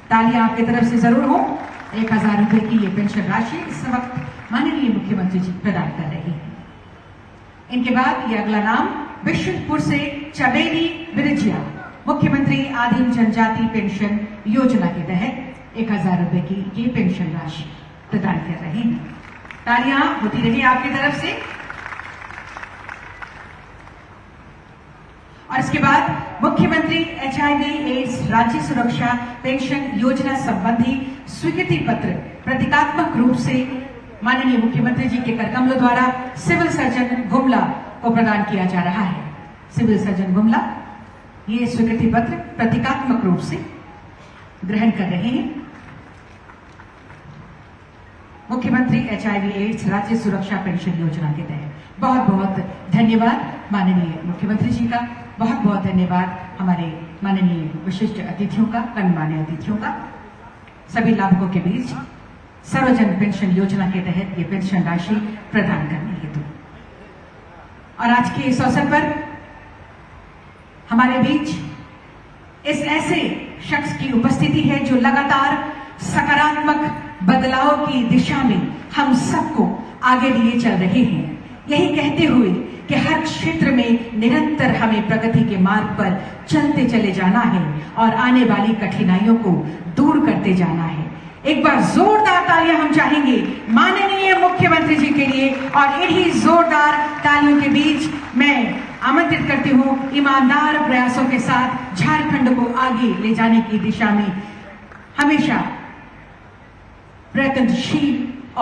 तालियां आपकी तरफ से जरूर हो। 1000 रुपए की ये पेंशन राशि इस वक्त माननीय मुख्यमंत्री जी प्रदान कर रहे हैं। इनके बाद ये अगला नाम बिशनपुर से चबेली बिरजिया मुख्यमंत्री आदिम जनजाति पेंशन योजना के तहत 1000 रुपए की ये पेंशन राशि प्रदान कर रहे हैं। तालियां होती रही आपकी तरफ से। और इसके बाद मुख्यमंत्री HIV/AIDS राज्य सुरक्षा पेंशन योजना संबंधी स्वीकृति पत्र प्रतीकात्मक रूप से माननीय मुख्यमंत्री जी के करकमलों द्वारा सिविल सर्जन गुमला को प्रदान किया जा रहा है। सिविल सर्जन गुमला ये स्वीकृति पत्र प्रतीकात्मक रूप से ग्रहण कर रहे हैं। मुख्यमंत्री HIV/AIDS राज्य सुरक्षा पेंशन योजना के तहत बहुत बहुत धन्यवाद माननीय मुख्यमंत्री जी का। बहुत बहुत धन्यवाद हमारे माननीय विशिष्ट अतिथियों का, गणमान्य अतिथियों का। सभी लाभुकों के बीच सर्वजन पेंशन योजना के तहत ये पेंशन राशि प्रदान करने हेतु और आज के इस अवसर पर हमारे बीच इस ऐसे शख्स की उपस्थिति है जो लगातार सकारात्मक बदलाव की दिशा में हम सबको आगे लिए चल रहे हैं, यही कहते हुए कि हर क्षेत्र में निरंतर हमें प्रगति के मार्ग पर चलते चले जाना है और आने वाली कठिनाइयों को दूर करते जाना है। एक बार जोरदार तालियां हम चाहेंगे माननीय मुख्यमंत्री जी के लिए। और इन्हीं जोरदार तालियों के बीच मैं आमंत्रित करती हूं ईमानदार प्रयासों के साथ झारखंड को आगे ले जाने की दिशा में हमेशा प्रयत्नशील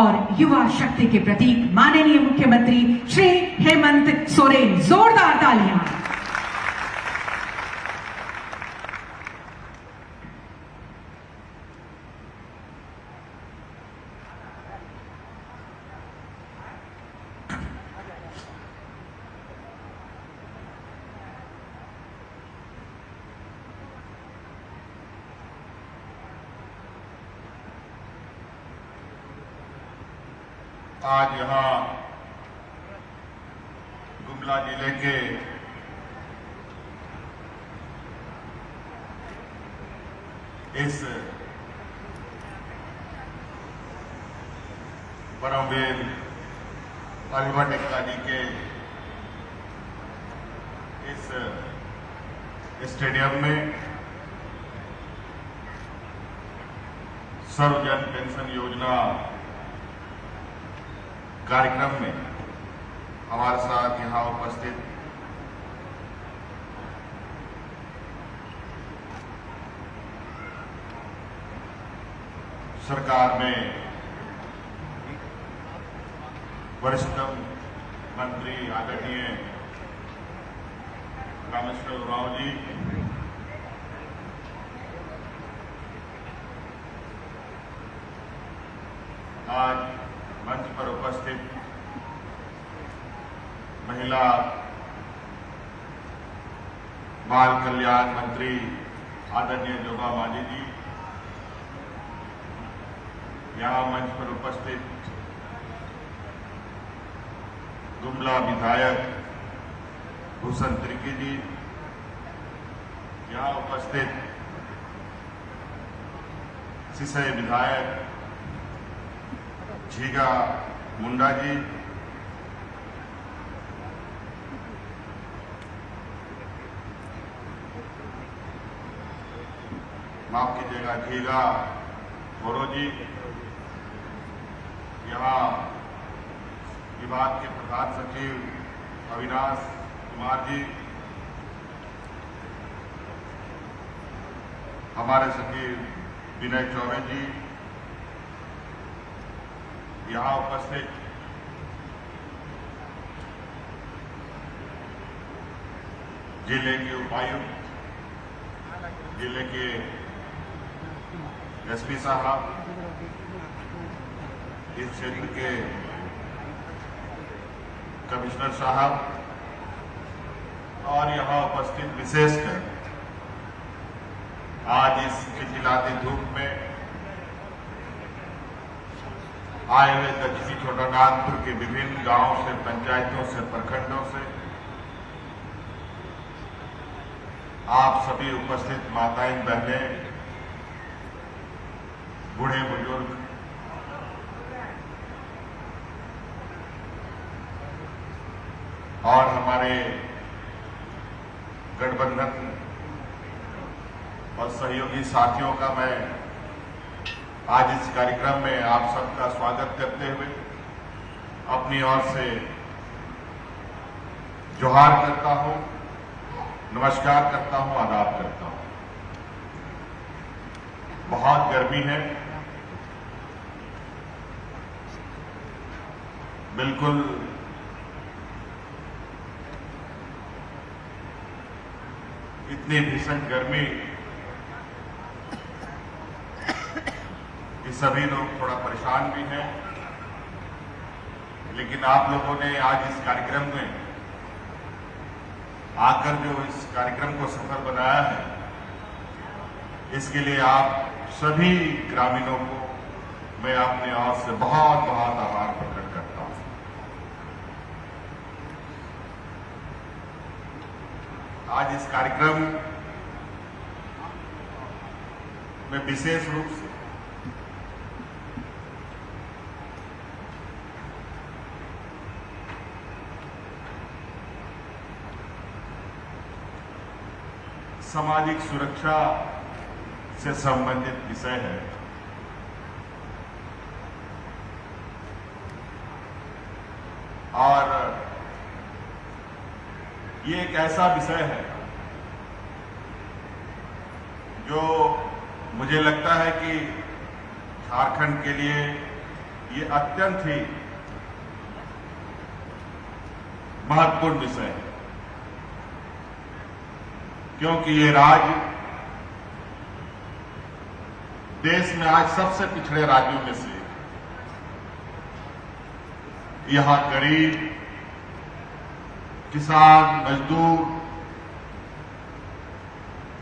और युवा शक्ति के प्रतीक माननीय मुख्यमंत्री श्री हेमंत सोरेन। जोरदार तालियां। आज यहाँ गुमला जिले के इस परमवीर अलीवर टेक्का जी के इस स्टेडियम में सर्वजन पेंशन योजना कार्यक्रम में हमारे साथ यहाँ उपस्थित सरकार में वरिष्ठतम मंत्री आदरणीय रामेश्वर उरांव जी, आज मंच पर उपस्थित महिला बाल कल्याण मंत्री आदरणीय जोगा मांझी जी, यहाँ मंच पर उपस्थित गुमला विधायक भूषण तिर्की जी, यहाँ उपस्थित सिसई विधायक झीगा मुंडा जी, माफ कीजिएगा झीगा भोरो जी, यहाँ विभाग के प्रधान सचिव अविनाश कुमार जी, हमारे सचिव विनय चौबे जी, यहाँ उपस्थित जिले के उपायुक्त, जिले के एसपी साहब, इस क्षेत्र के कमिश्नर साहब और यहाँ उपस्थित विशेषकर आज इस खिलखिलाती धूप में आए हुए दक्षिणी छोटानागपुर के विभिन्न गांवों से, पंचायतों से, प्रखंडों से आप सभी उपस्थित माताएं, बहनें, बूढ़े बुजुर्ग, और हमारे गठबंधन और सहयोगी साथियों का मैं आज इस कार्यक्रम में आप सबका स्वागत करते हुए अपनी ओर से जोहार करता हूं, नमस्कार करता हूं, आदाब करता हूं। बहुत गर्मी है, बिल्कुल इतनी भीषण गर्मी कि सभी लोग थोड़ा परेशान भी हैं, लेकिन आप लोगों ने आज इस कार्यक्रम में आकर जो इस कार्यक्रम को सफल बनाया है, इसके लिए आप सभी ग्रामीणों को मैं अपनी ओर से बहुत बहुत आभार प्रकट करता हूं। आज इस कार्यक्रम में विशेष रूप से सामाजिक सुरक्षा से संबंधित विषय है। और ये एक ऐसा विषय है जो मुझे लगता है कि झारखंड के लिए ये अत्यंत ही महत्वपूर्ण विषय है, क्योंकि ये राज्य देश में आज सबसे पिछड़े राज्यों में से एक है। यहां गरीब, किसान, मजदूर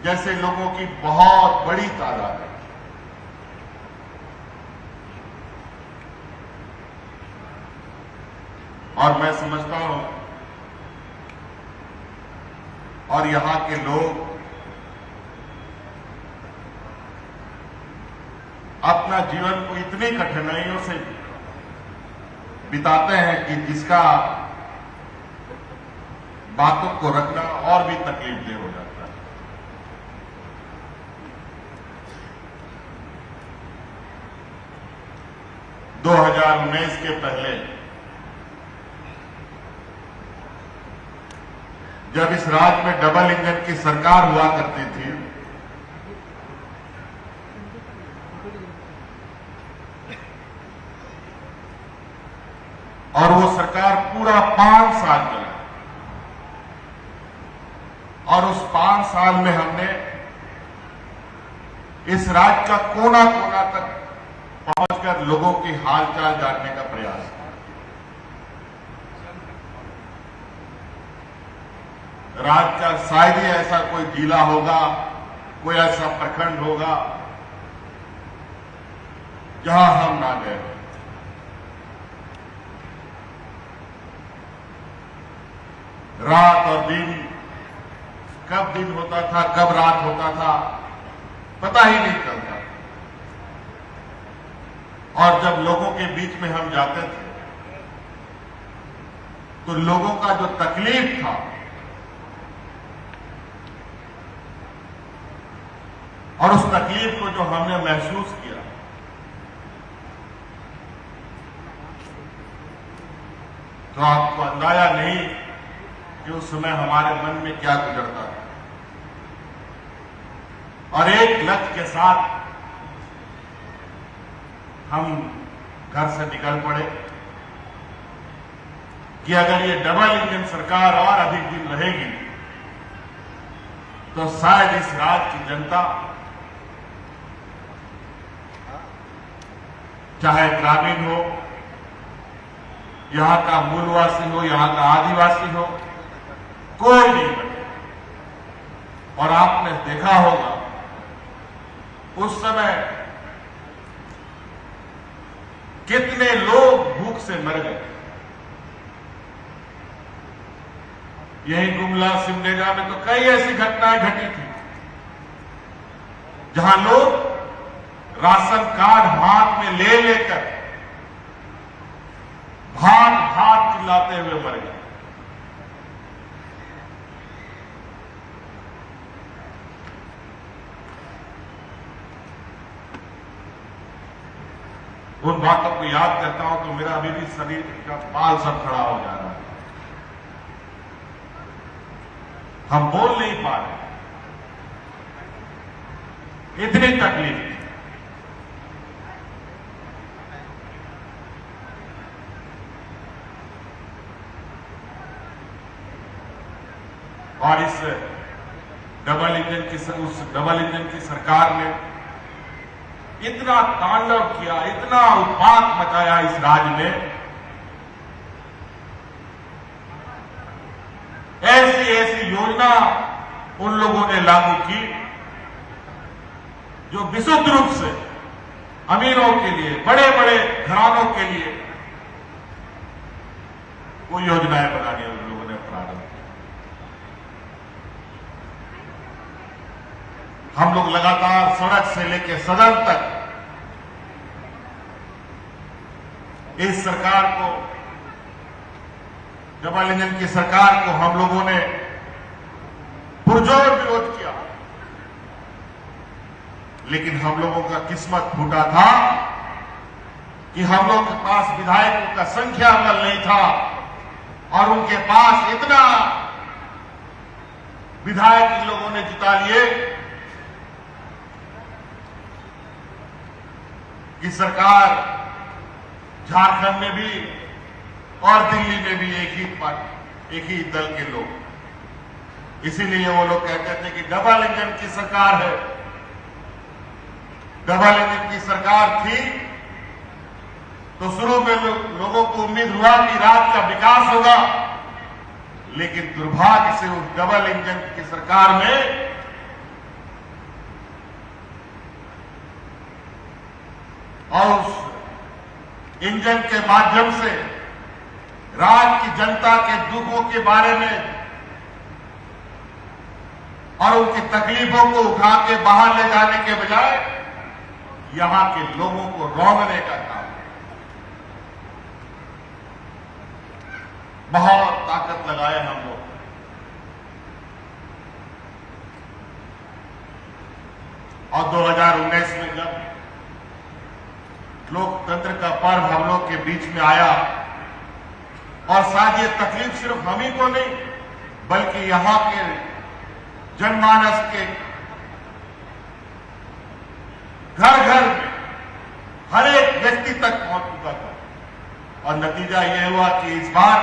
जैसे लोगों की बहुत बड़ी तादाद है। और मैं समझता हूं, और यहां के लोग अपना जीवन को इतनी कठिनाइयों से बिताते हैं कि जिसका बातों को रखना और भी तकलीफदेह हो जाता है। 2019 के पहले जब इस राज्य में डबल इंजन की सरकार हुआ करती थी, और वो सरकार पूरा 5 साल चला, और उस 5 साल में हमने इस राज्य का कोना कोना तक पहुंचकर लोगों की हालचाल जानने का प्रयास किया। राज्य का शायद ही ऐसा कोई जिला होगा, कोई ऐसा प्रखंड होगा जहां हम ना गए। रात और दिन, कब दिन होता था, कब रात होता था, पता ही नहीं चलता। और जब लोगों के बीच में हम जाते थे तो लोगों का जो तकलीफ था, और उस तकलीफ को जो हमने महसूस किया, तो आपको अंदाजा नहीं कि उस समय हमारे मन में क्या गुजरता है। और एक लक्ष्य के साथ हम घर से निकल पड़े कि अगर ये डबल इंजन सरकार और अधिक दिन रहेगी तो शायद इस राज्य की जनता, चाहे ग्रामीण हो, यहां का मूलवासी हो, यहां का आदिवासी हो, कोई नहीं बने। और आपने देखा होगा उस समय कितने लोग भूख से मर गए। यही गुमला, सिमडेगा में तो कई ऐसी घटनाएं घटी थी जहां लोग राशन कार्ड हाथ में ले लेकर भाग भाग चिल्लाते हुए मर गए। उन बातों को याद करता हूं तो मेरा अभी भी शरीर का बाल सब खड़ा हो जा रहा है। हम बोल नहीं पा रहे, इतनी तकलीफ। और इस डबल इंजन की सरकार ने इतना तांडव किया, इतना उत्पात मचाया इस राज्य में, ऐसी ऐसी योजना उन लोगों ने लागू की जो विशुद्ध रूप से अमीरों के लिए, बड़े बड़े घरानों के लिए वो योजनाएं बनानी उन लोगों ने प्रारंभ की। हम लोग लगातार सड़क से लेकर सदन तक इस सरकार को, डबल इंजन की सरकार को हम लोगों ने पुरजोर विरोध किया, लेकिन हम लोगों का किस्मत फूटा था कि हम लोग के पास विधायकों का संख्या बल नहीं था और उनके पास इतना विधायक इन लोगों ने जिता लिए कि सरकार झारखंड में भी और दिल्ली में भी एक ही दल के लोग। इसीलिए वो लोग कहते थे कि डबल इंजन की सरकार है। डबल इंजन की सरकार थी तो शुरू में लोगों को उम्मीद हुआ कि राज्य का विकास होगा, लेकिन दुर्भाग्य से उस डबल इंजन की सरकार में और उस इंजन के माध्यम से राज्य की जनता के दुखों के बारे में और उनकी तकलीफों को उठा के बाहर ले जाने के बजाय यहां के लोगों को रौंदने का काम। बहुत ताकत लगाए हम लोग, और 2019 में जब लोकतंत्र का पर्व हम लोग के बीच में आया, और शायद ये तकलीफ सिर्फ हम ही को नहीं बल्कि यहां के जनमानस के घर घर में हर एक व्यक्ति तक पहुंच चुका था, और नतीजा यह हुआ कि इस बार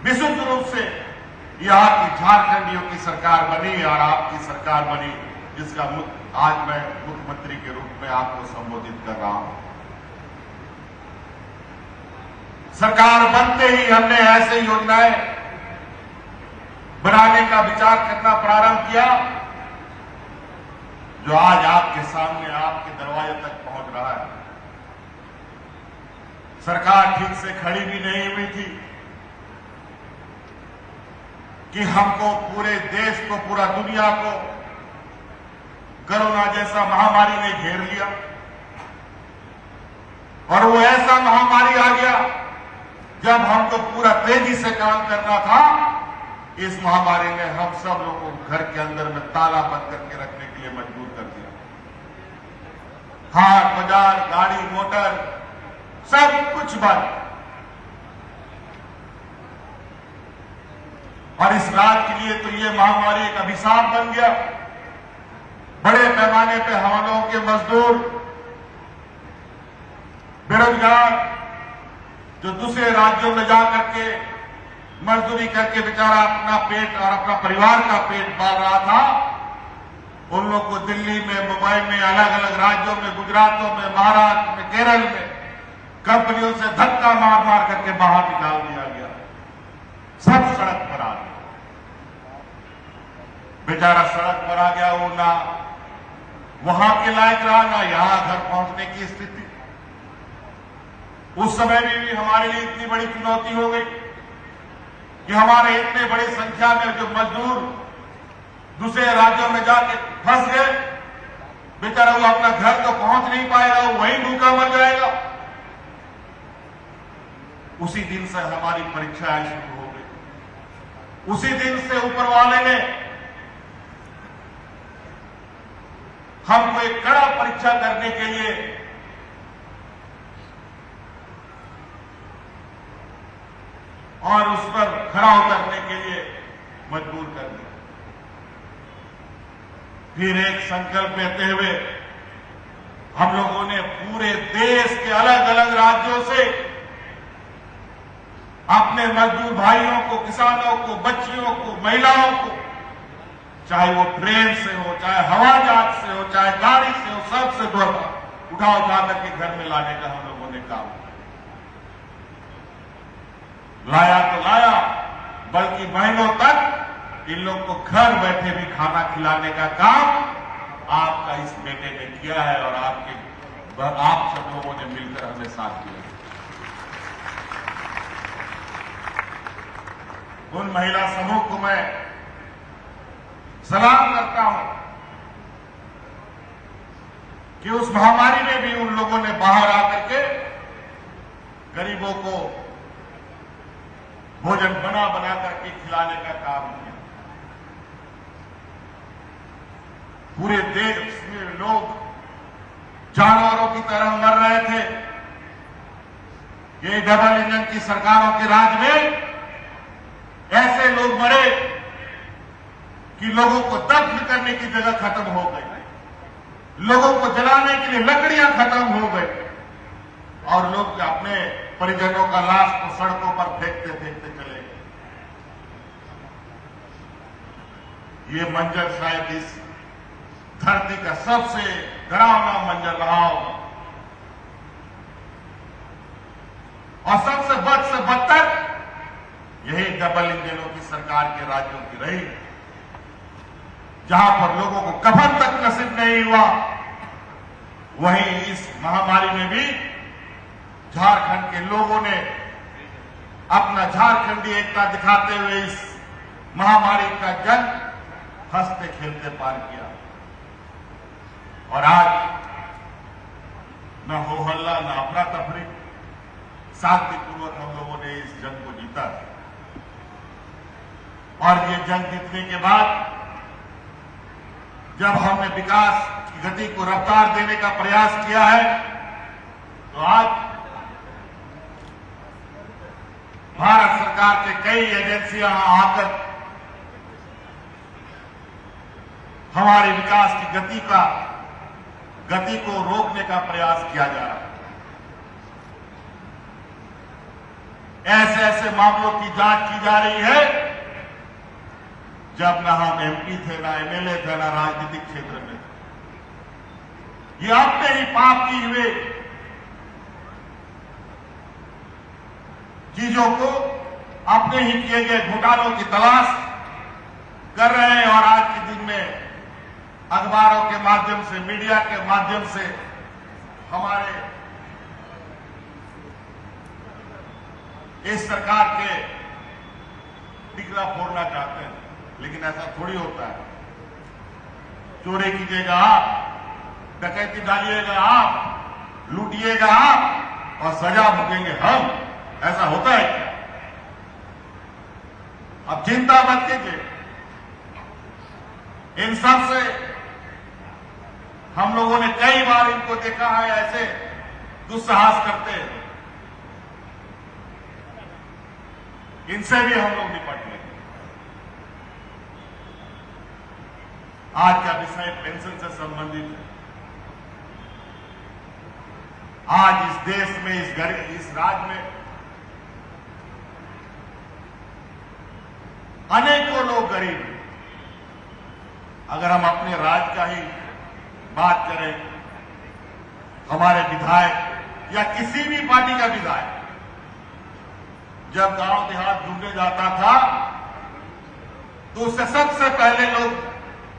विशुद्ध रूप से यहां की झारखंडियों की सरकार बनी और आपकी सरकार बनी, जिसका आज मैं मुख्यमंत्री के रूप में आपको संबोधित कर रहा हूं। सरकार बनते ही हमने ऐसे योजनाएं बनाने का विचार करना प्रारंभ किया जो आज आपके सामने, आपके दरवाजे तक पहुंच रहा है। सरकार ठीक से खड़ी भी नहीं हुई थी कि हमको, पूरे देश को, पूरा दुनिया को कोरोना जैसा महामारी ने घेर लिया, और वो ऐसा महामारी आ गया जब हमको पूरा तेजी से काम करना था। इस महामारी ने हम सब लोगों को घर के अंदर में ताला बंद करके रखने के लिए मजबूर कर दिया। हाट बाजार, गाड़ी मोटर सब कुछ बंद, और इस राज्य के लिए तो ये महामारी एक अभिशाप बन गया। बड़े पैमाने पे हम लोगों के मजदूर, बेरोजगार, जो दूसरे राज्यों में जाकर के मजदूरी करके बेचारा अपना पेट और अपना परिवार का पेट पाल रहा था, उन लोग को दिल्ली में, मुंबई में, अलग अलग राज्यों में, गुजरातों में, महाराष्ट्र में, केरल में कंपनियों से धक्का मार मार करके बाहर निकाल दिया गया। सब सड़क पर आ गया, बेचारा सड़क पर आ गया। वो ना वहां के लायक रहा, ना यहां घर पहुंचने की स्थिति। उस समय में भी हमारे लिए इतनी बड़ी चुनौती हो गई कि हमारे इतने बड़ी संख्या में जो मजदूर दूसरे राज्यों में जाके फंस गए, बेचारा वो अपना घर तो पहुंच नहीं पाएगा, वो वहीं भूखा मर जाएगा। उसी दिन से हमारी परीक्षाएं शुरू हो गई। उसी दिन से ऊपर वाले ने हमको एक कड़ा परीक्षा करने के लिए और उस पर खड़ा उतरने के लिए मजबूर कर दिया। फिर एक संकल्प लेते हुए हम लोगों ने पूरे देश के अलग अलग राज्यों से अपने मजदूर भाइयों को, किसानों को, बच्चियों को, महिलाओं को, चाहे वो ट्रेन से हो, चाहे हवाई जहाज से हो, चाहे गाड़ी से हो, सबसे उठा करके घर में लाने का हम लोगों ने काम किया। लाया तो लाया, बल्कि महीनों तक इन लोगों को घर बैठे भी खाना खिलाने का काम आपका इस बेटे ने किया है और आप सब लोगों ने मिलकर हमें साथ दिया। उन महिला समूह को मैं सलाम करता हूं कि उस महामारी में भी उन लोगों ने बाहर आकर के गरीबों को भोजन बना बना करके खिलाने का काम किया। पूरे देश में लोग जानवरों की तरह मर रहे थे। ये डबल इंजन की सरकारों के राज में ऐसे लोग मरे कि लोगों को दफन करने की जगह खत्म हो गई, लोगों को जलाने के लिए लकड़ियां खत्म हो गई और लोग अपने परिजनों का लाश को सड़कों पर फेंकते फेंकते चले गए। ये मंजर शायद इस धरती का सबसे डरावना मंजर रहा होगा और सबसे बद से बदतर यही डबल इंजनों की सरकार के राज्यों की रही, जहां पर लोगों को कफन तक नसीब नहीं हुआ। वहीं इस महामारी में भी झारखंड के लोगों ने अपना झारखंडी एकता दिखाते हुए इस महामारी का जंग हंसते खेलते पार किया और आज न हो हल्ला न अफरा तफरी, शांतिपूर्वक हम लोगों ने इस जंग को जीता और ये जंग जीतने के बाद जब हमने विकास की गति को रफ्तार देने का प्रयास किया है तो आज भारत सरकार के कई एजेंसियां आकर हमारे विकास की गति को रोकने का प्रयास किया जा रहा है। ऐसे ऐसे मामलों की जांच की जा रही है जब न हम एमपी थे, ना एमएलए थे, ना राजनीतिक क्षेत्र में। ये अपने ही पाप की हुए चीजों को, अपने ही किए गए घोटालों की तलाश कर रहे हैं और आज के दिन में अखबारों के माध्यम से, मीडिया के माध्यम से हमारे इस सरकार के टिकला फोड़ना चाहते हैं, लेकिन ऐसा थोड़ी होता है। चोरी कीजिएगा आप, डकैती डालिएगा आप, लूटिएगा आप और सजा भुगतेंगे हम, ऐसा होता है क्या? अब चिंता मत कीजिए, इन सब से हम लोगों ने कई बार इनको देखा है ऐसे दुस्साहस करते हैं, इनसे भी हम लोग निपट लेंगे। आज का विषय पेंशन से संबंधित है। आज इस देश में, इस राज्य में अनेकों लोग गरीब हैं। अगर हम अपने राज्य का ही बात करें, हमारे विधायक या किसी भी पार्टी का विधायक जब गांव देहात ढूंढने जाता था तो उससे सबसे पहले लोग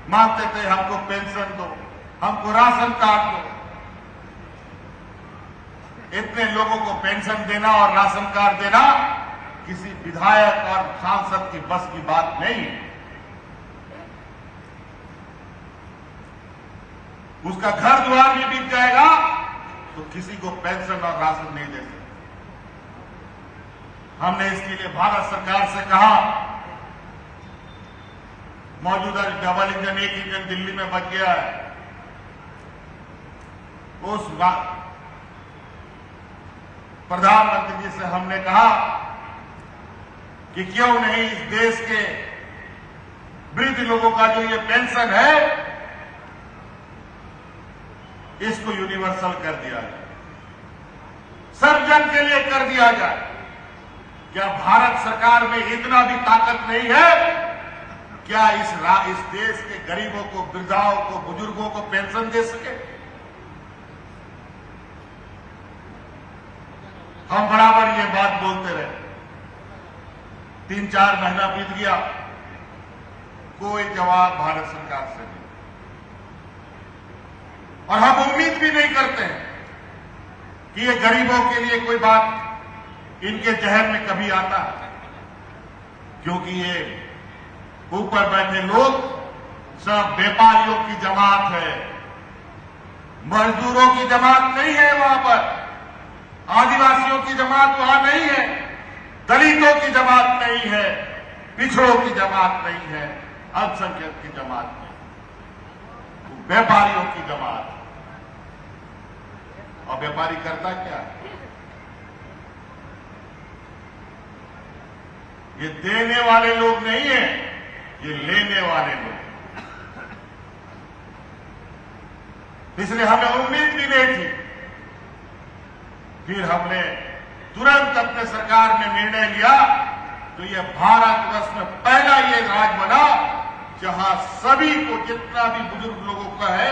मांगते थे हमको पेंशन दो, हमको राशन कार्ड दो। इतने लोगों को पेंशन देना और राशन कार्ड देना किसी विधायक और सांसद की बस की बात नहीं। उसका घर द्वार भी बिक जाएगा तो किसी को पेंशन और राशन नहीं दे सकते। हमने इसके लिए भारत सरकार से कहा, मौजूदा डबल इंजन एक इंजन दिल्ली में बच गया है, उस प्रधानमंत्री जी से हमने कहा कि क्यों नहीं इस देश के वृद्ध लोगों का जो ये पेंशन है इसको यूनिवर्सल कर दिया जाए, सब जन के लिए कर दिया जाए। क्या भारत सरकार में इतना भी ताकत नहीं है? क्या इस देश के गरीबों को, वृद्धाओं को, बुजुर्गों को पेंशन दे सके? हम बराबर ये बात बोलते रहे, 3-4 महीना बीत गया, कोई जवाब भारत सरकार से नहीं, और हम उम्मीद भी नहीं करते हैं कि ये गरीबों के लिए कोई बात इनके जहन में कभी आता है, क्योंकि ये ऊपर बैठे लोग सब व्यापारियों की जमात है, मजदूरों की जमात नहीं है वहां पर, आदिवासियों की जमात वहां नहीं है, दलितों की जमात नहीं है, पिछड़ों की जमात नहीं है, अल्पसंख्यक की जमात नहीं, व्यापारियों की जमात है। और व्यापारी करता क्या है? ये देने वाले लोग नहीं है, ये लेने वाले लोग। इसलिए हमें उम्मीद भी नहीं थी, फिर हमने तुरंत अपने सरकार ने निर्णय लिया, तो ये भारतवर्ष में पहला ये राज्य बना जहां सभी को, जितना भी बुजुर्ग लोगों का है,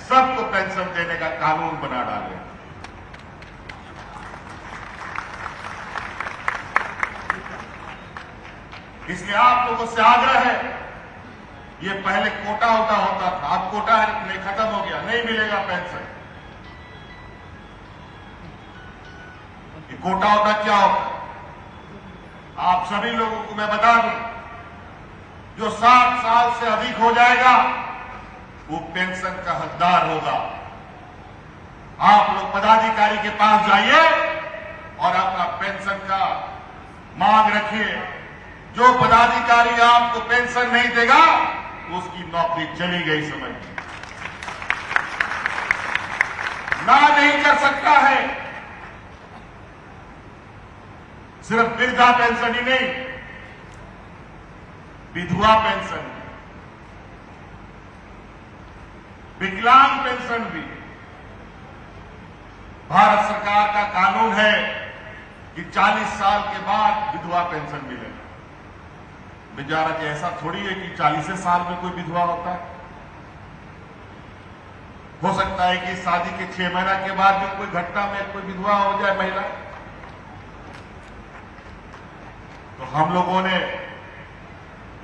सबको पेंशन देने का कानून बना डाले। इसलिए आप लोगों से आग्रह है, ये पहले कोटा होता था, अब कोटा नहीं, खत्म हो गया, नहीं मिलेगा पेंशन। ये कोटा होता क्या होता? आप सभी लोगों को मैं बता दूं, जो 60 साल से अधिक हो जाएगा वो पेंशन का हकदार होगा। आप लोग पदाधिकारी के पास जाइए और अपना पेंशन का मांग रखिए। जो पदाधिकारी आपको पेंशन नहीं देगा उसकी नौकरी चली गई समझिए। ना नहीं कर सकता है, सिर्फ वृद्धा पेंशन ही नहीं, विधवा पेंशन, विकलांग पेंशन भी। भारत सरकार का कानून है कि 40 साल के बाद विधवा पेंशन मिलेगा। बेचारा कि ऐसा थोड़ी है कि 40 साल में कोई विधवा होता है। हो सकता है कि शादी के 6 महीना के बाद भी कोई घटना में कोई विधवा हो जाए महिला। तो हम लोगों ने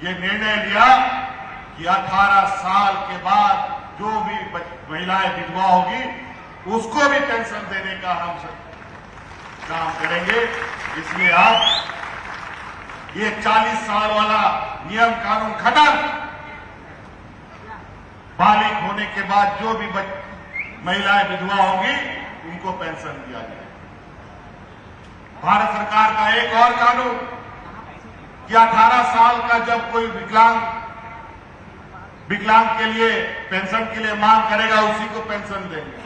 ये निर्णय लिया कि 18 साल के बाद जो भी महिलाएं विधवा होगी उसको भी पेंशन देने का हम काम करेंगे। इसलिए आप ये 40 साल वाला नियम कानून खत्म, बालिग होने के बाद जो भी महिलाएं विधवा होंगी उनको पेंशन दिया जाए। भारत सरकार का एक और कानून कि 18 साल का जब कोई विकलांग के लिए पेंशन के लिए मांग करेगा उसी को पेंशन देंगे।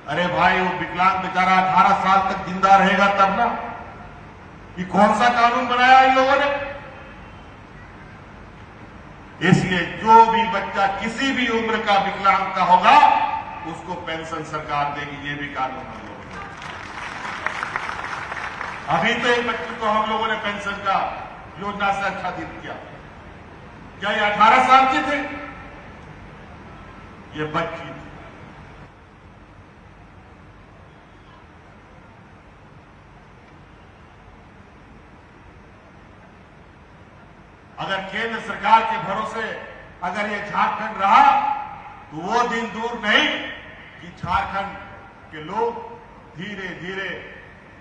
अरे भाई, वो विकलांग बेचारा 18 साल तक जिंदा रहेगा तब ना। ये कौन सा कानून बनाया इन लोगों ने? इसलिए जो भी बच्चा किसी भी उम्र का विकलांग का होगा उसको पेंशन सरकार देगी। ये भी कानून हम लोगों ने, अभी तो एक बच्चे को हम लोगों ने पेंशन का योजना से आच्छादित किया। क्या ये 18 साल के थे? ये बच्ची थी। अगर केंद्र सरकार के भरोसे अगर ये झारखंड रहा तो वो दिन दूर नहीं कि झारखंड के लोग धीरे धीरे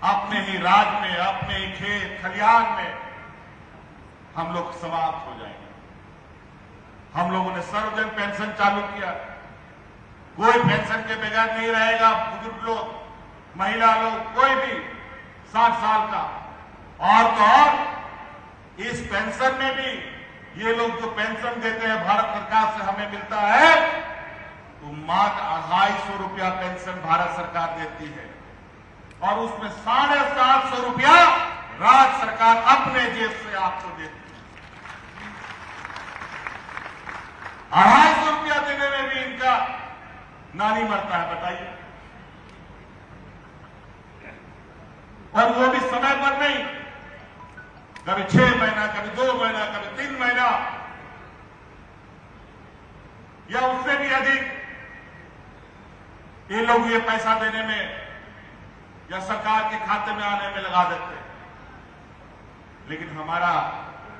अपने ही राज्य में, अपने ही खेत खलिहान में हम लोग समाप्त हो जाएंगे। हम लोगों ने सर्वजन पेंशन चालू किया, कोई पेंशन के बगैर नहीं रहेगा। बुजुर्ग लोग, महिला लोग, कोई भी 60 साल का। और तो और इस पेंशन में भी ये लोग जो पेंशन देते हैं भारत सरकार से हमें मिलता है, तो मात्र 250 रुपया पेंशन भारत सरकार देती है और उसमें 750 रुपया राज्य सरकार अपने जेब से आपको देती है। 250 रुपया देने में भी इनका नानी मरता है, बताइए। और वो भी समय पर नहीं, कभी 6 महीना, कभी 2 महीना, कभी 3 महीना या उससे भी अधिक ये लोग ये पैसा देने में या सरकार के खाते में आने में लगा देते हैं। लेकिन हमारा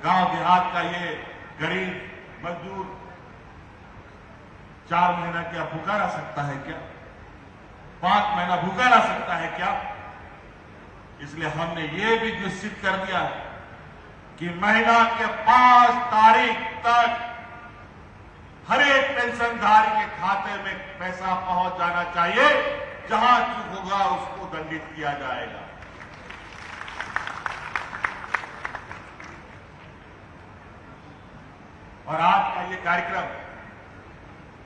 गांव देहात का ये गरीब मजदूर 4 महीना क्या भूखा रह सकता है क्या? 5 महीना भूखा रह सकता है क्या? इसलिए हमने ये भी निश्चित कर दिया है कि महीना के 5 तारीख तक हर एक पेंशनधारी के खाते में पैसा पहुंच जाना चाहिए। जहां चूक होगा उसको दंडित किया जाएगा। और आज का ये कार्यक्रम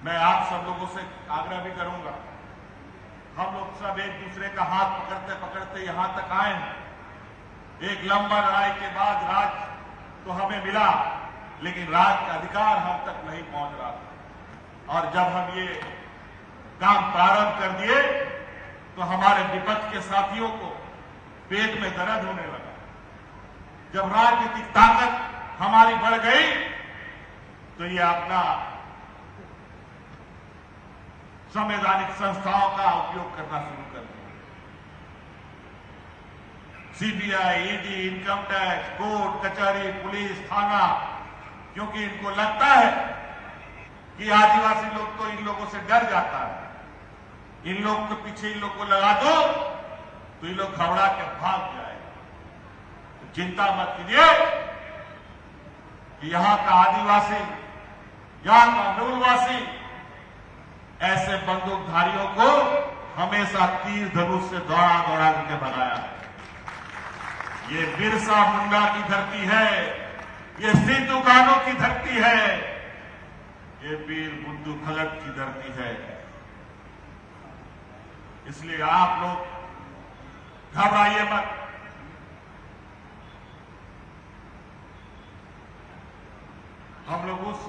मैं आप सब लोगों से आग्रह भी करूंगा, हम लोग सब एक दूसरे का हाथ पकड़ते पकड़ते यहां तक आए हैं। एक लंबा लड़ाई के बाद राज तो हमें मिला, लेकिन राज का अधिकार हम तक नहीं पहुंच रहा था। और जब हम ये काम प्रारंभ कर दिए तो हमारे विपक्ष के साथियों को पेट में दर्द होने लगा। जब राजनीतिक ताकत हमारी बढ़ गई तो ये अपना संवैधानिक संस्थाओं का उपयोग करना शुरू कर दिया। CBI, ED, income tax, court कचहरी, पुलिस, थाना, क्योंकि इनको लगता है कि आदिवासी लोग तो इन लोगों से डर जाता है। इन लोग के पीछे इन लोग को लगा दो तो इन लोग घबरा के भाग जाएगा। तो चिंता मत कीजिए कि यहां का आदिवासी, यहां का मूलवासी ऐसे बंदूकधारियों को हमेशा तीर धनुष से दौड़ा दौड़ा करके भगाया है। ये बिरसा मुंडा की धरती है, ये सिद्धू कान्हू की धरती है, ये वीर बुद्धू भगत की धरती है। इसलिए आप लोग घबराइए मत। हम लोग उस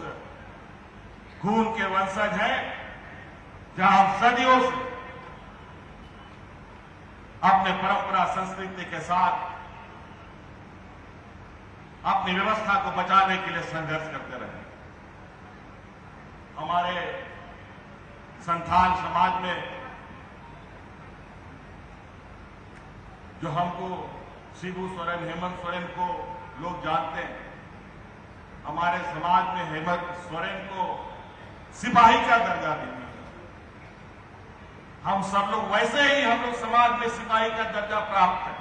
खून के वंशज हैं जहां हम सदियों से अपने परंपरा संस्कृति के साथ अपनी व्यवस्था को बचाने के लिए संघर्ष करते रहे। हमारे संथाल समाज में जो हमको शिबू सोरेन, हेमंत सोरेन को लोग जानते हैं, हमारे समाज में हेमंत सोरेन को सिपाही का दर्जा देते हैं। हम सब लोग वैसे ही हम लोग समाज में सिपाही का दर्जा प्राप्त है।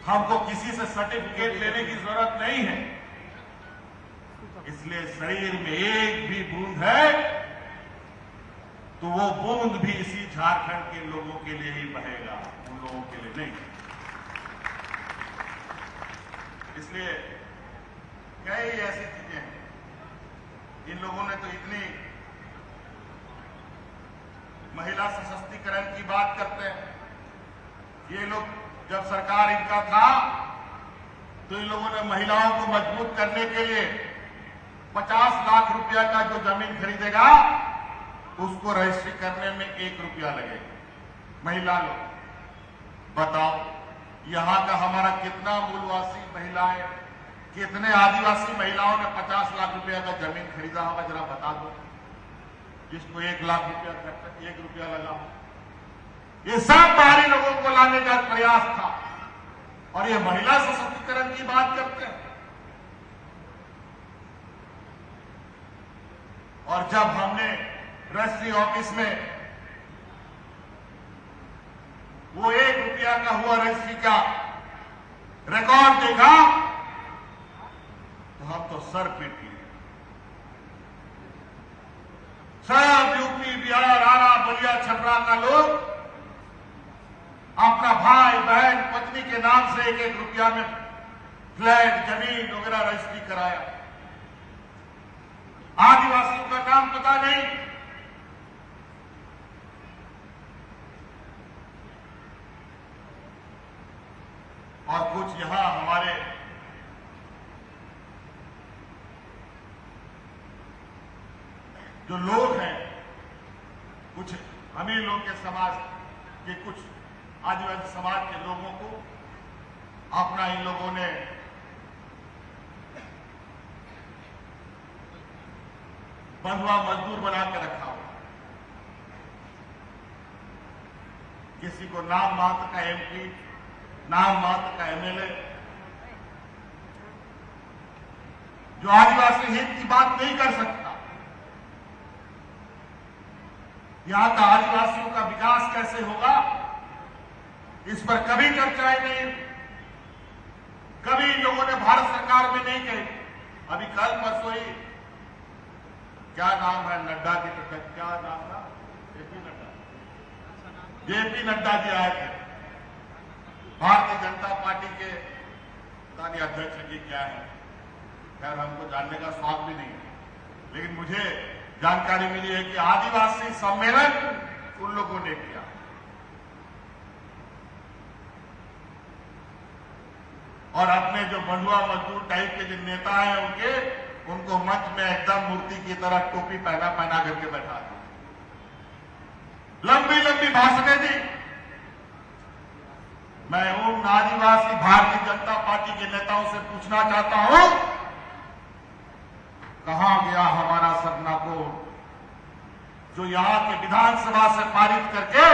हमको किसी से सर्टिफिकेट लेने की जरूरत नहीं है। इसलिए शरीर में एक भी बूंद है तो वो बूंद भी इसी झारखंड के लोगों के लिए ही बहेगा, उन लोगों के लिए नहीं। इसलिए कई ऐसी चीजें हैं। इन लोगों ने तो इतनी महिला सशक्तिकरण की बात करते हैं। ये लोग जब सरकार इनका था तो इन लोगों ने महिलाओं को मजबूत करने के लिए 50 लाख रुपया का जो जमीन खरीदेगा उसको रजिस्ट्री करने में 1 रुपया लगेगा। महिला लोग बताओ, यहां का हमारा कितना मूलवासी महिलाएं, कितने आदिवासी महिलाओं ने 50 लाख रुपया का जमीन खरीदा होगा, जरा बता दो। जिसको 1 लाख रुपया खर्च, 1 रुपया लगा। ये सब बाहरी लोगों को लाने का प्रयास था और ये महिला सशक्तिकरण की बात करते हैं। और जब हमने रजिस्ट्री ऑफिस में वो 1 रुपया का हुआ रजिस्ट्री का रिकॉर्ड देखा तो हम तो सर पीट लिए। यूपी, बिहार, आरा, बलिया, छपरा का लोग अपना भाई बहन पत्नी के नाम से 1-1 रुपया में फ्लैट, जमीन वगैरह रजिस्ट्री कराया। आदिवासियों का नाम पता नहीं। और कुछ यहां हमारे जो लोग हैं, कुछ अमीर लोग के समाज के, कुछ आदिवासी समाज के लोगों को अपना इन लोगों ने बंधुआ मजदूर बना के रखा हुआ। किसी को नाम मात्र का एमपी, नाम मात्र का एमएलए, जो आदिवासी हित की बात नहीं कर सकता। यहां का आदिवासियों का विकास कैसे होगा, इस पर कभी चर्चाएं नहीं, कभी लोगों ने भारत सरकार में नहीं कही। अभी कल परसों ही क्या नाम है नड्डा जी, तो क्या नाम था, जेपी नड्डा जी आए थे, भारतीय जनता पार्टी के स्थानीय अध्यक्ष जी क्या है, खैर हमको जानने का शौक भी नहीं है, लेकिन मुझे जानकारी मिली है कि आदिवासी सम्मेलन उन लोगों ने किया। और अपने जो बंधुआ मजदूर टाइप के जो नेता हैं उनको मंच में एकदम मूर्ति की तरह टोपी पहना करके बैठा दिया, लंबी लंबी भाषणें दी। मैं उन आदिवासी भारतीय जनता पार्टी के नेताओं से पूछना चाहता हूं, कहां गया हमारा सपना कोड, जो यहां के विधानसभा से पारित करके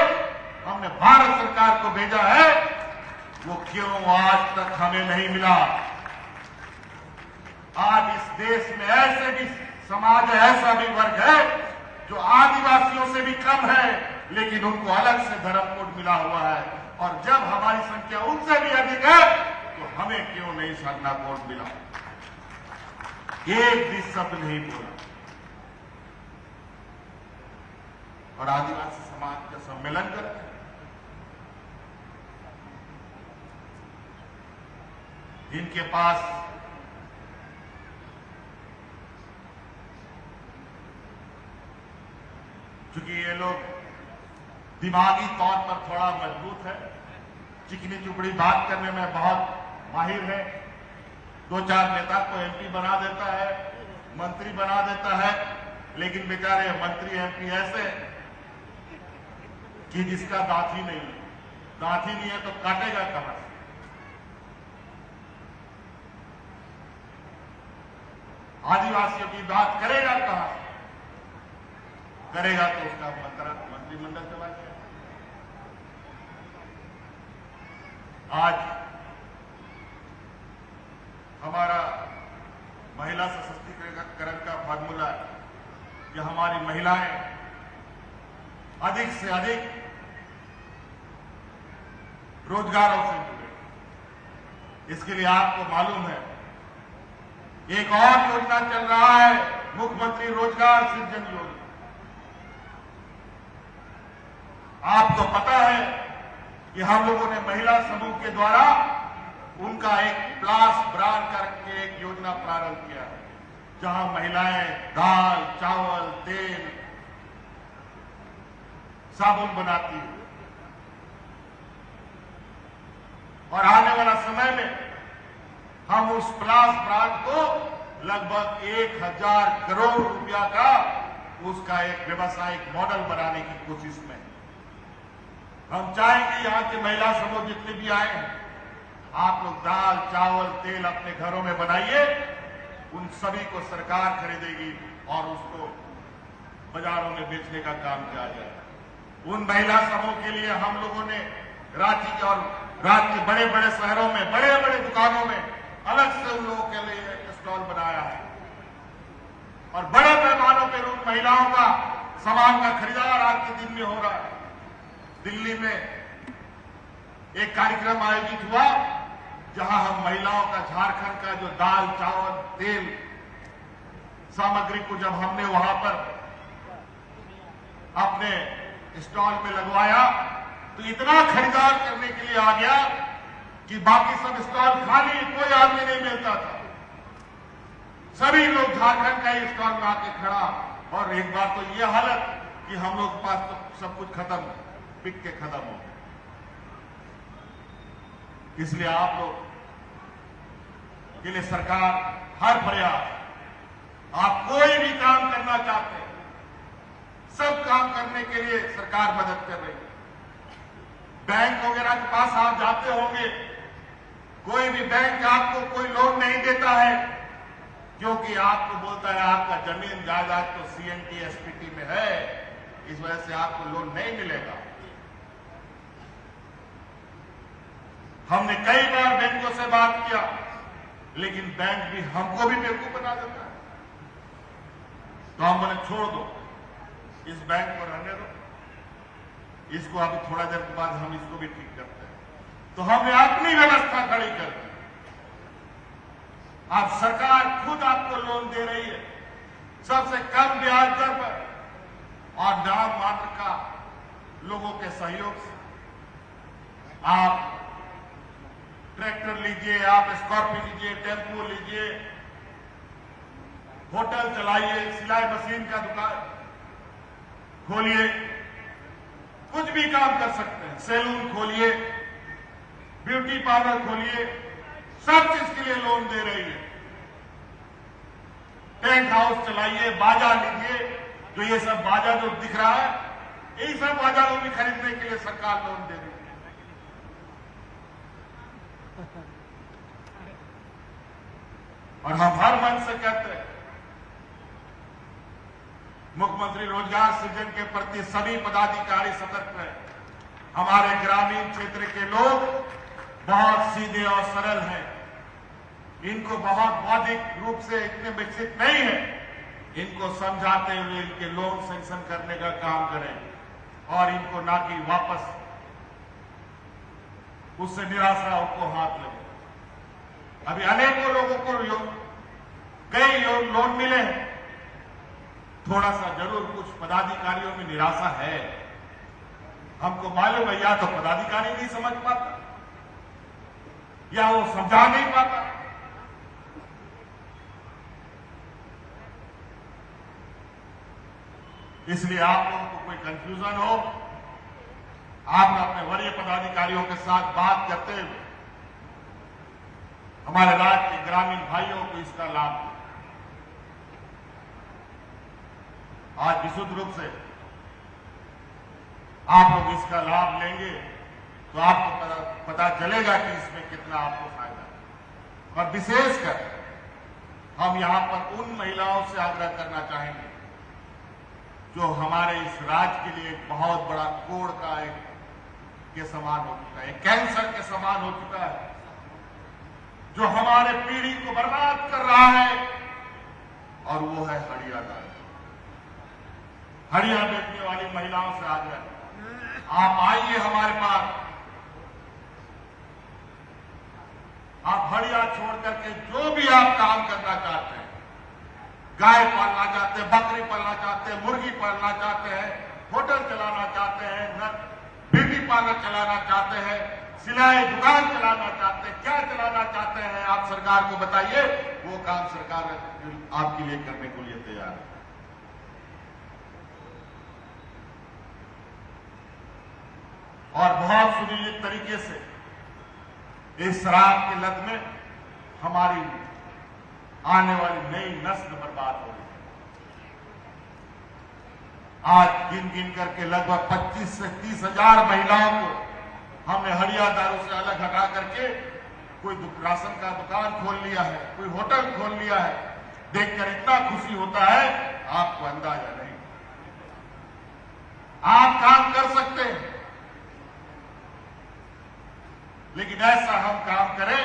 हमने भारत सरकार को भेजा है, वो क्यों आज तक हमें नहीं मिला। आज इस देश में ऐसे भी समाज है, ऐसा भी वर्ग है जो आदिवासियों से भी कम है, लेकिन उनको अलग से धर्म कोड मिला हुआ है। और जब हमारी संख्या उनसे भी अधिक है तो हमें क्यों नहीं सरना कोड मिला। एक भी शब्द नहीं बोला। और आदिवासी समाज का सम्मेलन करते हैं, इनके पास चूंकि ये लोग दिमागी तौर पर थोड़ा मजबूत है, चिकनी चुपड़ी बात करने में बहुत माहिर है, 2-4 नेता को एमपी बना देता है, मंत्री बना देता है, लेकिन बेचारे मंत्री एमपी ऐसे कि जिसका दांत ही नहीं है, दांत ही नहीं है तो काटेगा कहां से। आदिवासियों की बात करेगा कहां, करेगा तो उसका मंत्रिमंडल चला गया। आज हमारा महिला सशक्तिकरण का फार्मूला है कि हमारी महिलाएं अधिक से अधिक रोजगारों से जुड़े। इसके लिए आपको मालूम है एक और योजना चल रहा है, मुख्यमंत्री रोजगार सृजन योजना। आपको पता है कि हम लोगों ने महिला समूह के द्वारा उनका एक प्लास ब्रांड करके एक योजना प्रारंभ किया है, जहां महिलाएं दाल, चावल, तेल, साबुन बनाती है। और आने वाला समय में हम उस प्लास ब्रांड को लगभग 1000 करोड़ रुपया का उसका एक व्यवसायिक मॉडल बनाने की कोशिश में हम चाहेंगे यहां के महिला समूह जितने भी आए हैं, आप लोग दाल, चावल, तेल अपने घरों में बनाइए, उन सभी को सरकार खरीदेगी और उसको बाजारों में बेचने का काम किया जाएगा। उन महिला समूह के लिए हम लोगों ने रांची और राज्य के बड़े बड़े शहरों में बड़े बड़े दुकानों में अलग से उन लोगों के लिए एक स्टॉल बनाया है और बड़े पैमानों पर उन महिलाओं का सामान का खरीदार आज के दिन में हो रहा है। दिल्ली में एक कार्यक्रम आयोजित हुआ जहां हम महिलाओं का, झारखंड का जो दाल, चावल, तेल सामग्री को जब हमने वहां पर अपने स्टॉल में लगवाया तो इतना खरीदार करने के लिए आ गया कि बाकी सब स्टॉल खाली, कोई आदमी नहीं मिलता था। सभी लोग झारखंड का ही स्टॉल में आके खड़ा, और एक बार तो ये हालत कि हम लोग के पास तो सब कुछ खत्म, बिक के खत्म हो गया। इसलिए आप लोग के लिए सरकार हर प्रयास, आप कोई भी काम करना चाहते हैं, सब काम करने के लिए सरकार मदद कर रही है। बैंक वगैरह के पास आप जाते होंगे, कोई भी बैंक आपको कोई लोन नहीं देता है, क्योंकि आपको बोलता है आपका जमीन जायदाद तो सीएनटी एसपीटी में है, इस वजह से आपको लोन नहीं मिलेगा। हमने कई बार बैंकों से बात किया, लेकिन बैंक भी हमको भी बेवकूफ बना देता है। तो हम बोले छोड़ दो, इस बैंक को रहने दो, इसको अभी थोड़ा देर के बाद हम इसको भी ठीक करते हैं। तो हमने अपनी व्यवस्था खड़ी कर दी। अब सरकार खुद आपको लोन दे रही है, सबसे कम ब्याज दर पर और नाम मात्र का लोगों के सहयोग से। आप ट्रैक्टर लीजिए, आप स्कॉर्पियो लीजिए, टेम्पो लीजिए, होटल चलाइए, सिलाई मशीन का दुकान खोलिए, कुछ भी काम कर सकते हैं, सैलून खोलिए, ब्यूटी पार्लर खोलिए, सब चीज के लिए लोन दे रही है। टेंट हाउस चलाइए, बाजा लीजिए, तो ये सब बाजा जो दिख रहा है, यही सब बाजा को भी खरीदने के लिए सरकार लोन दे रही है। और हम हर मन से कहते हैं, मुख्यमंत्री रोजगार सृजन के प्रति सभी पदाधिकारी सतर्क रहे। हमारे ग्रामीण क्षेत्र के लोग बहुत सीधे और सरल हैं, इनको बहुत बौद्धिक रूप से इतने विकसित नहीं है। इनको समझाते हुए इनके लोन सैंक्शन करने का काम करें और इनको ना कि वापस उससे निराशा उनको हाथ लगे। अभी अनेकों लोगों को कई लोन मिले हैं, थोड़ा सा जरूर कुछ पदाधिकारियों में निराशा है। हमको मालूम है, या तो पदाधिकारी नहीं समझ पाता या वो समझा नहीं पाता। इसलिए आप लोगों को कोई कंफ्यूजन हो, आप अपने वरीय पदाधिकारियों के साथ बात करते हुए हमारे राज्य के ग्रामीण भाइयों को इसका लाभ दें। आज विशुद्ध रूप से आप लोग इसका लाभ लेंगे तो आपको पता चलेगा कि इसमें कितना आपको फायदा है। और विशेषकर हम यहां पर उन महिलाओं से आग्रह करना चाहेंगे जो हमारे इस राज्य के लिए एक बहुत बड़ा कोड़ का एक के समान हो चुका है, कैंसर के समान हो चुका है, जो हमारे पीढ़ी को बर्बाद कर रहा है, और वो है हड़िया दारू। हड़िया बेचने वाली महिलाओं से आग्रह, आप आइए हमारे पास, आप हड़िया छोड़ करके जो भी आप काम करना चाहते हैं, गाय पालना चाहते हैं, बकरी पालना चाहते हैं, मुर्गी पालना चाहते हैं, होटल चलाना चाहते हैं, ब्यूटी पार्लर चलाना चाहते हैं, सिलाई दुकान चलाना चाहते हैं, क्या चलाना चाहते हैं, आप सरकार को बताइए, वो काम सरकार आपके लिए करने को लिए तैयार है। और बहुत सुनिश्चित तरीके से इस शराब की लत में हमारी आने वाली नई नस्ल बर्बाद हो रही है। आज गिन गिन करके लगभग 25 से 30 हजार महिलाओं को हमने हड़िया दारू से अलग हटा करके कोई राशन का दुकान खोल लिया है, कोई होटल खोल लिया है। देखकर इतना खुशी होता है, आपको अंदाजा नहीं। आप काम कर सकते हैं, लेकिन ऐसा हम काम करें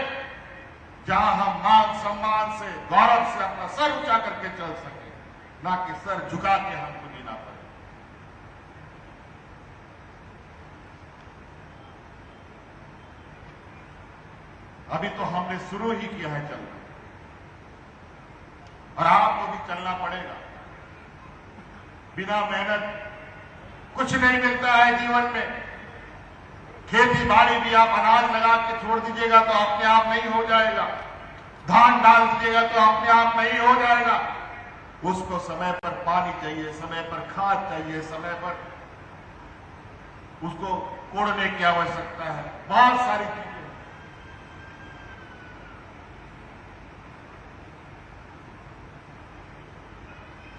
जहां हम मान सम्मान से, गौरव से अपना सर ऊंचा करके चल सके, ना कि सर झुका के हमको जीना पड़े। अभी तो हमने शुरू ही किया है चलना, और आपको भी चलना पड़ेगा। बिना मेहनत कुछ नहीं मिलता है जीवन में। खेती बाड़ी भी आप अनाज लगा के छोड़ दीजिएगा तो अपने आप नहीं हो जाएगा, धान डाल दीजिएगा तो अपने आप नहीं हो जाएगा। उसको समय पर पानी चाहिए, समय पर खाद चाहिए, समय पर उसको कोड़ने की आवश्यकता है, बहुत सारी चीजें।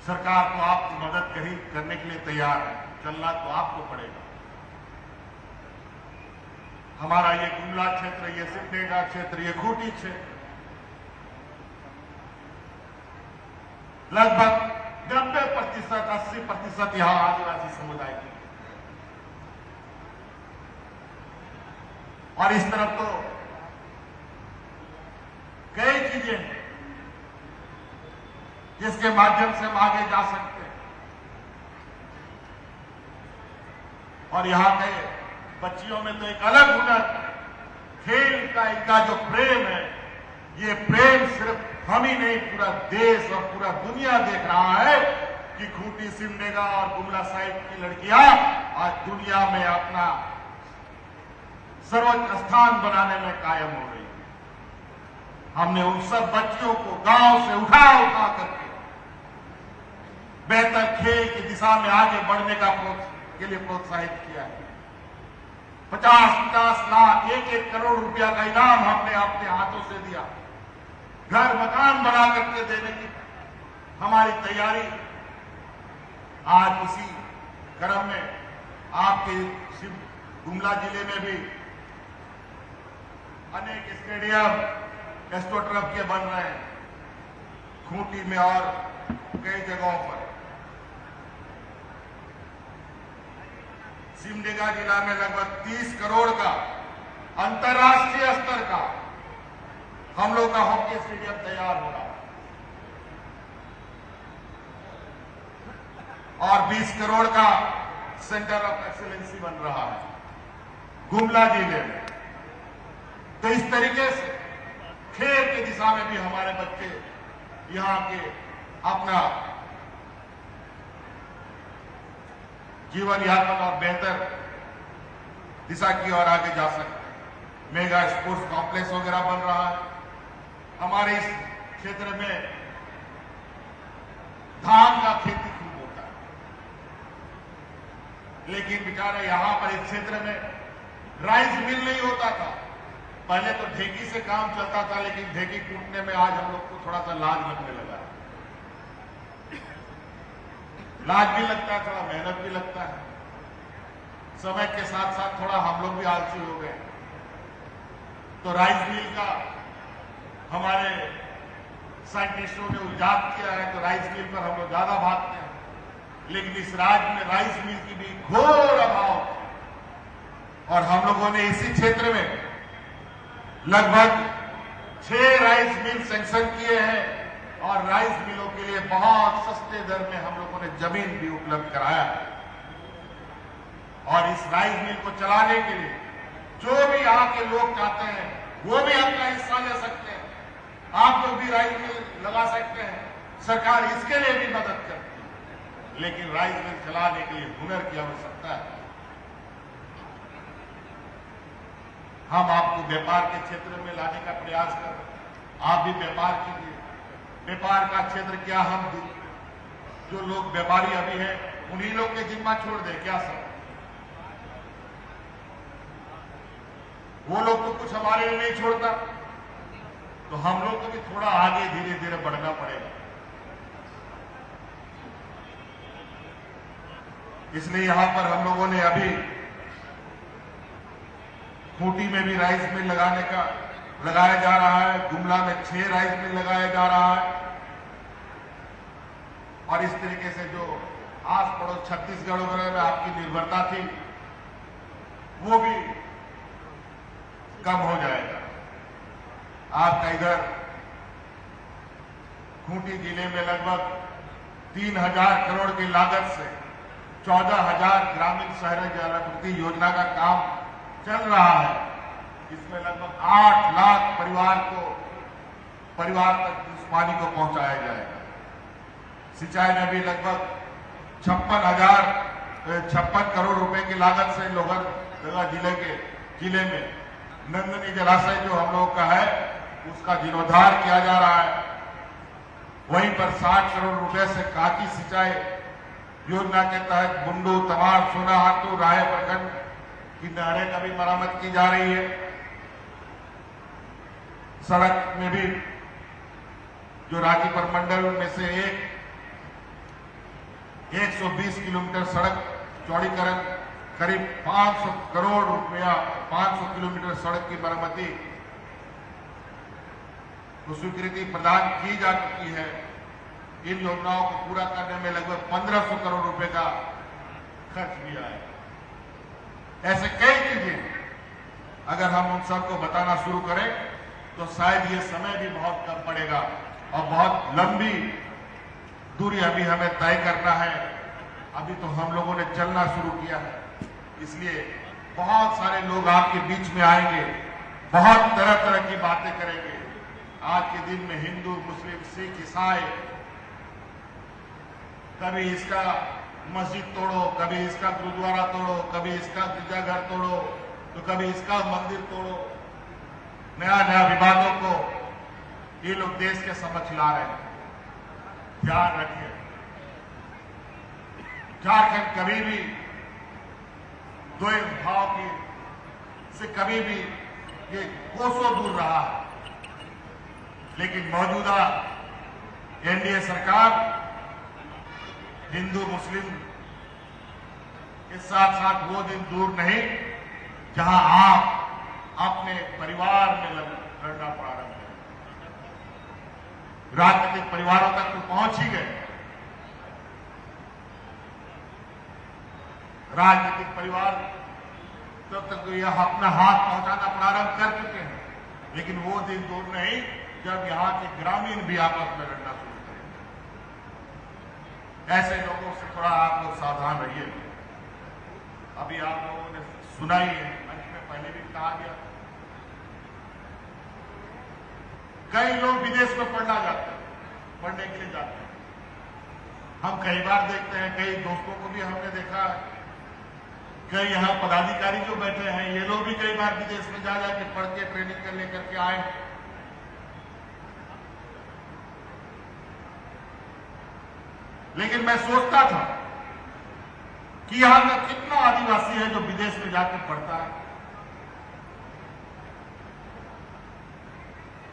सरकार तो आपकी मदद करने के लिए तैयार है, चलना तो आपको पड़ेगा। हमारा ये गुमला क्षेत्र, ये सिमडेगा क्षेत्र, ये खूंटी क्षेत्र लगभग 90%, 80% यहां आदिवासी समुदाय की, और इस तरफ तो कई चीजें हैं जिसके माध्यम से हम आगे जा सकते हैं। और यहां के बच्चियों में तो एक अलग हुनर, खेल का इनका जो प्रेम है, ये प्रेम सिर्फ हम ही नहीं, पूरा देश और पूरा दुनिया देख रहा है कि खूंटी, सिमडेगा और गुमला साइड की लड़कियां आज दुनिया में अपना सर्वोच्च स्थान बनाने में कायम हो रही है। हमने उन सब बच्चियों को गांव से उठा करके बेहतर खेल की दिशा में आगे बढ़ने के लिए प्रोत्साहित किया है। 50-50 लाख, 1-1 करोड़ रुपया का इनाम हमने अपने हाथों से दिया। घर मकान बना करके देने की हमारी तैयारी। आज इसी क्रम में आपके गुमला जिले में भी अनेक स्टेडियम, एस्ट्रोटर्फ के बन रहे हैं, खूंटी में और कई जगहों पर। सिमडेगा जिला में लगभग 30 करोड़ का अंतर्राष्ट्रीय स्तर का हम लोग का हॉकी स्टेडियम तैयार हो रहा है, और 20 करोड़ का सेंटर ऑफ एक्सीलेंसी बन रहा है गुमला जिले में। तो इस तरीके से खेल की दिशा में भी हमारे बच्चे यहां के अपना जीवन यापन और बेहतर दिशा की ओर आगे जा सकते हैं। मेगा स्पोर्ट्स कॉम्प्लेक्स वगैरह बन रहा है। हमारे इस क्षेत्र में धान का खेती खूब होता है, लेकिन बेचारे यहां पर इस क्षेत्र में राइस मिल नहीं होता था। पहले तो ढेकी से काम चलता था, लेकिन ढेकी कूटने में आज हम लोग को थोड़ा सा लाज लगने लगा है। लाज भी लगता है, थोड़ा मेहनत भी लगता है। समय के साथ साथ थोड़ा हम लोग भी आलसी हो गए। तो राइस मिल का हमारे साइंटिस्टों ने इजाद किया है, तो राइस मिल पर हम लोग ज्यादा भागते हैं। लेकिन इस राज्य में राइस मिल की भी घोर अभाव, और हम लोगों ने इसी क्षेत्र में लगभग 6 राइस मिल सैंक्शन किए हैं, और राइस मिलों के लिए बहुत सस्ते दर में हम लोगों ने जमीन भी उपलब्ध कराया है। और इस राइस मिल को चलाने के लिए जो भी यहाँ के लोग चाहते हैं वो भी अपना हिस्सा ले सकते हैं। आप लोग भी राइस मिल लगा सकते हैं, सरकार इसके लिए भी मदद करती है। लेकिन राइस मिल चलाने के लिए हुनर की आवश्यकता है। हम आपको व्यापार के क्षेत्र में लाने का प्रयास कर रहे हैं, आप भी व्यापार कीजिए। व्यापार का क्षेत्र क्या, हम जो लोग व्यापारी अभी हैं उन्हीं लोग के जिम्मा छोड़ दें क्या सर? वो लोग तो कुछ हमारे लिए नहीं छोड़ता, तो हम लोग को भी थोड़ा आगे धीरे धीरे बढ़ना पड़ेगा। इसलिए यहां पर हम लोगों ने अभी खूंटी में भी राइस मिल लगाया जा रहा है, गुमला में 6 राइस मिल लगाया जा रहा है, और इस तरीके से जो आस पड़ोस छत्तीसगढ़ वगैरह में आपकी निर्भरता थी वो भी कम हो जाएगा। आपका इधर खूंटी जिले में लगभग 3000 करोड़ की लागत से 14,000 ग्रामीण शहरी जलापूर्ति योजना का काम चल रहा है। इसमें लगभग 8 लाख परिवार तक उस पानी को पहुंचाया जाएगा। सिंचाई में भी लगभग 56,000 56 करोड़ रुपए की लागत से लोहरदगा जिले में नंदनी जलाशय जो हम लोगों का है उसका जीर्णोद्धार किया जा रहा है। वहीं पर 60 करोड़ रुपए से काकी सिंचाई योजना के तहत बुंडू, तमाड़, सोनाहातू, राय प्रखंड की नहरें का भी मरम्मत की जा रही है। सड़क में भी जो रांची प्रमंडल में से 120 किलोमीटर सड़क चौड़ीकरण, करीब 500 करोड़ रुपया, 500 किलोमीटर सड़क की मरम्मती को स्वीकृति प्रदान की जा चुकी है। इन योजनाओं को पूरा करने में लगभग 1500 करोड़ रुपए का खर्च भी आया। ऐसे कई चीजें अगर हम उन सबको बताना शुरू करें तो शायद ये समय भी बहुत कम पड़ेगा और बहुत लंबी दूरी अभी हमें तय करना है। अभी तो हम लोगों ने चलना शुरू किया है, इसलिए बहुत सारे लोग आपके बीच में आएंगे, बहुत तरह तरह की बातें करेंगे। आज के दिन में हिंदू, मुस्लिम, सिख, ईसाई, कभी इसका मस्जिद तोड़ो, कभी इसका गुरुद्वारा तोड़ो, कभी इसका गिरजाघर तोड़ो, तो कभी इसका मंदिर तोड़ो। नया नया विवादों को ये लोग देश के समक्ष ला रहे हैं। ध्यान रखिए, झारखंड कभी भी द्वैत भाव की से कभी भी ये कोसों दूर रहा है, लेकिन मौजूदा एनडीए सरकार हिंदू मुस्लिम के साथ साथ वो दिन दूर नहीं जहां आप अपने परिवार में लड़ना प्रारंभ करें। राजनीतिक परिवारों तक तो पहुंच ही गए। राजनीतिक परिवार तब तक यह अपना हाथ पहुंचाना प्रारंभ कर चुके हैं, लेकिन वो दिन दूर नहीं जब यहां के ग्रामीण भी आपस में लड़ना शुरू करेंगे। ऐसे लोगों से थोड़ा आप लोग सावधान रहिए। अभी आप लोगों ने सुना ही है, मंच में पहले भी कहा गया, कई लोग विदेश में पढ़ना जाते हैं, पढ़ने के लिए जाते हैं। हम कई बार देखते हैं, कई दोस्तों को भी हमने देखा है, कई यहां पदाधिकारी जो बैठे हैं ये लोग भी कई बार विदेश में जा जाके पढ़ के ट्रेनिंग कर लेकर के आए। लेकिन मैं सोचता था कि यहां का कितना आदिवासी है जो विदेश में जाकर पढ़ता है,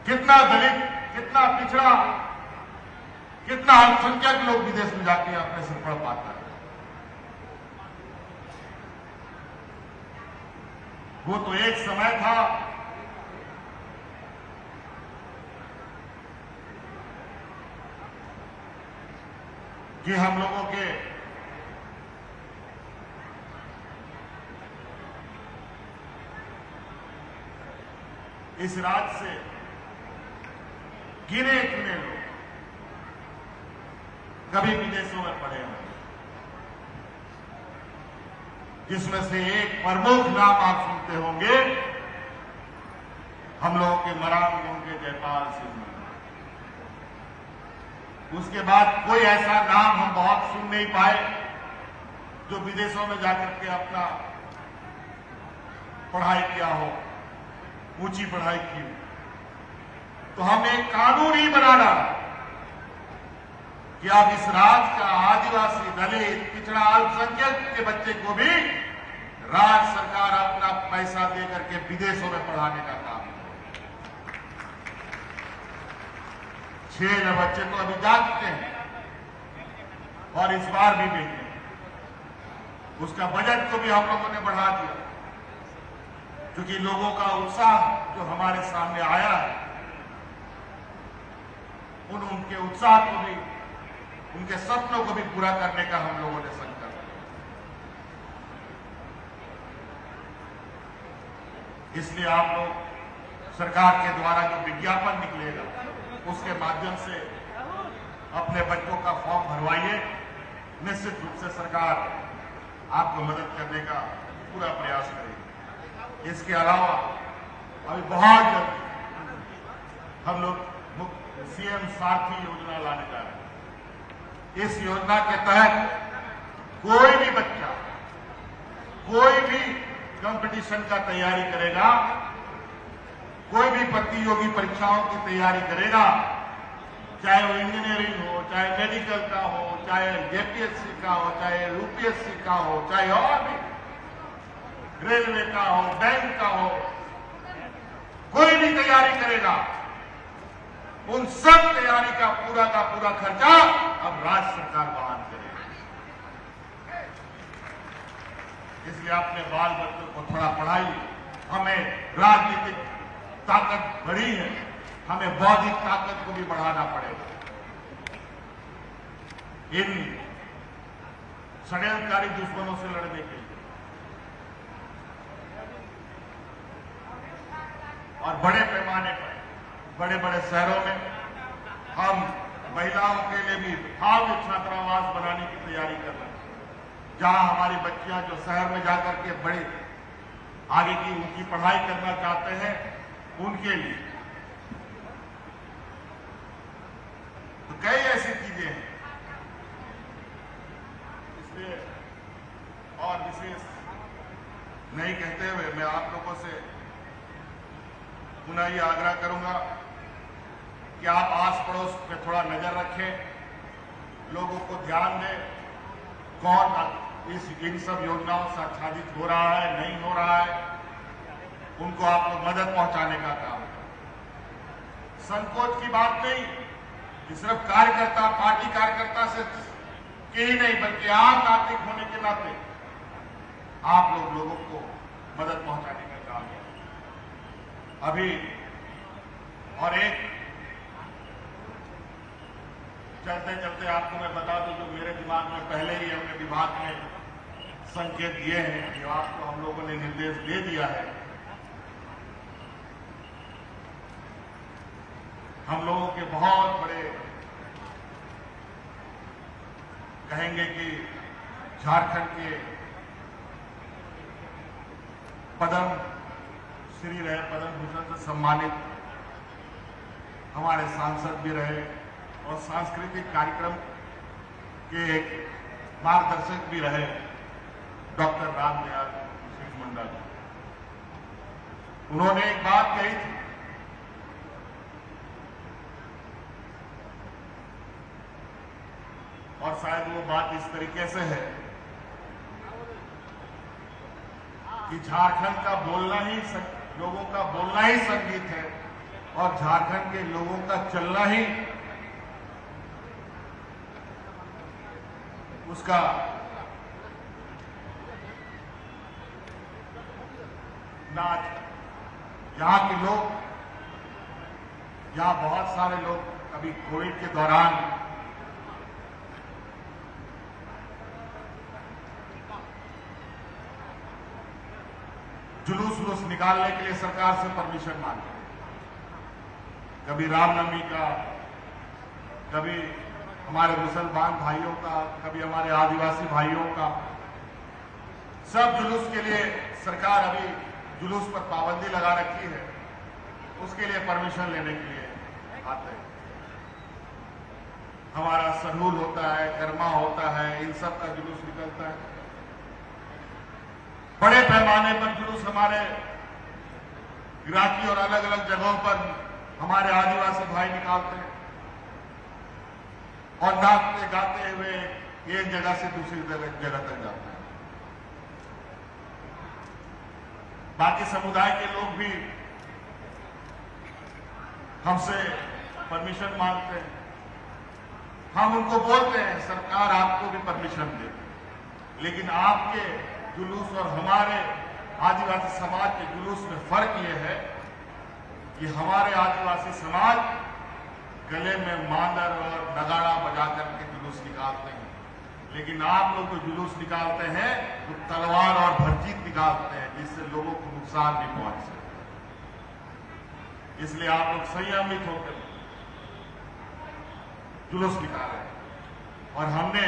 कितना दलित, कितना पिछड़ा, कितना अल्पसंख्यक लोग विदेश में जाके अपने से पढ़ पाता है। वो तो एक समय था कि हम लोगों के इस राज्य से गिने चुने लोग कभी विदेशों में पढ़े हैं, जिसमें से एक प्रमुख नाम आप सुनते होंगे, हम लोगों के मरांगों के जयपाल सिंह। उसके बाद कोई ऐसा नाम हम बहुत सुन नहीं पाए जो विदेशों में जाकर के अपना पढ़ाई किया हो, ऊंची पढ़ाई की। तो हमने एक कानून ही बनाना कि अब इस राज्य का आदिवासी, दलित, पिछड़ा, अल्पसंख्यक के बच्चे को भी राज्य सरकार अपना पैसा देकर के विदेशों में पढ़ाने का काम करे। 6 बच्चे तो अभी जा चुके हैं और इस बार भी देंगे। उसका बजट को भी हम लोगों ने बढ़ा दिया, क्योंकि लोगों का उत्साह जो हमारे सामने आया है, उनके उत्साह को भी, उनके सपनों को भी पूरा करने का हम लोगों ने संकल्प लिया। इसलिए आप लोग सरकार के द्वारा जो विज्ञापन निकलेगा उसके माध्यम से अपने बच्चों का फॉर्म भरवाइए। निश्चित रूप से सरकार आपको मदद करने का पूरा प्रयास करेगी। इसके अलावा अभी बहुत जल्द हम लोग सीएम सारथी योजना लाने जा रहे हैं। इस योजना के तहत कोई भी बच्चा कोई भी कंपटीशन का तैयारी करेगा, कोई भी प्रतियोगी परीक्षाओं की तैयारी करेगा, चाहे वो इंजीनियरिंग हो, चाहे मेडिकल का हो, चाहे जेपीएससी का हो, चाहे यूपीएससी का हो, चाहे और भी रेलवे का हो, बैंक का हो, कोई भी तैयारी करेगा, उन सब तैयारी का पूरा खर्चा अब राज्य सरकार वहन करेगी। इसलिए अपने बाल बच्चों को थोड़ा पढ़ाइए। हमें राजनीतिक ताकत बढ़ी है, हमें बौद्धिक ताकत को भी बढ़ाना पड़ेगा। इन षड्यंत्रकारी दुश्मनों से लड़ने के लिए और बड़े पैमाने पर बड़े बड़े शहरों में हम महिलाओं के लिए भी भव्य छात्रावास बनाने की तैयारी कर रहे हैं, जहां हमारी बच्चियां जो शहर में जाकर के बड़े आगे की उनकी पढ़ाई करना चाहते हैं, उनके लिए तो कई ऐसी चीजें हैं। इसलिए और विशेष नहीं कहते हुए मैं आप लोगों से पुनः ये आग्रह करूंगा कि आप आस पड़ोस पे थोड़ा नजर रखें, लोगों को ध्यान दें, कौन इन सब योजनाओं से आच्छादित हो रहा है, नहीं हो रहा है, उनको आप लोग मदद पहुंचाने का काम करें। संकोच की बात नहीं कि सिर्फ कार्यकर्ता, पार्टी कार्यकर्ता से के ही नहीं, बल्कि आम नागरिक होने के नाते आप लोगों को मदद पहुंचाने का काम करें। अभी और एक चलते चलते आपको मैं बता दूं, जो मेरे दिमाग में पहले ही हमने विभाग में संकेत दिए हैं, जो आपको हम लोगों ने निर्देश दे दिया है। हम लोगों के बहुत बड़े कहेंगे कि झारखंड के पद्म श्री रहे, पद्म भूषण से सम्मानित हमारे सांसद भी रहे और सांस्कृतिक कार्यक्रम के एक मार्गदर्शक भी रहे, डॉक्टर रामदयाल मुंडा जी। उन्होंने एक बात कही थी और शायद वो बात इस तरीके से है कि झारखंड का बोलना ही लोगों का बोलना ही संगीत है और झारखंड के लोगों का चलना ही उसका नाच। यहाँ के लोग, यहाँ बहुत सारे लोग अभी कोविड के दौरान जुलूस निकालने के लिए सरकार से परमिशन मांगते हैं, कभी रामनवमी का, कभी हमारे मुसलमान भाइयों का, कभी हमारे आदिवासी भाइयों का। सब जुलूस के लिए सरकार अभी जुलूस पर पाबंदी लगा रखी है, उसके लिए परमिशन लेने के लिए आते हैं। हमारा सरहूल होता है, कर्मा होता है, इन सब का जुलूस निकलता है। बड़े पैमाने पर जुलूस हमारे गिराकी और अलग अलग जगहों पर हमारे आदिवासी भाई निकालते हैं और नाचते गाते हुए एक जगह से दूसरी जगह तक जाते हैं। बाकी समुदाय के लोग भी हमसे परमिशन मांगते हैं, हम उनको बोलते हैं सरकार आपको भी परमिशन दे, लेकिन आपके जुलूस और हमारे आदिवासी समाज के जुलूस में फर्क यह है कि हमारे आदिवासी समाज गले में मांदर और नगाड़ा बजा करके जुलूस निकालते हैं, लेकिन आप लोग जो जुलूस निकालते हैं तो तलवार और भरजीत निकालते हैं, जिससे लोगों को नुकसान भी पहुंच सकता है। इसलिए आप लोग संयमित होकर जुलूस निकाले और हमने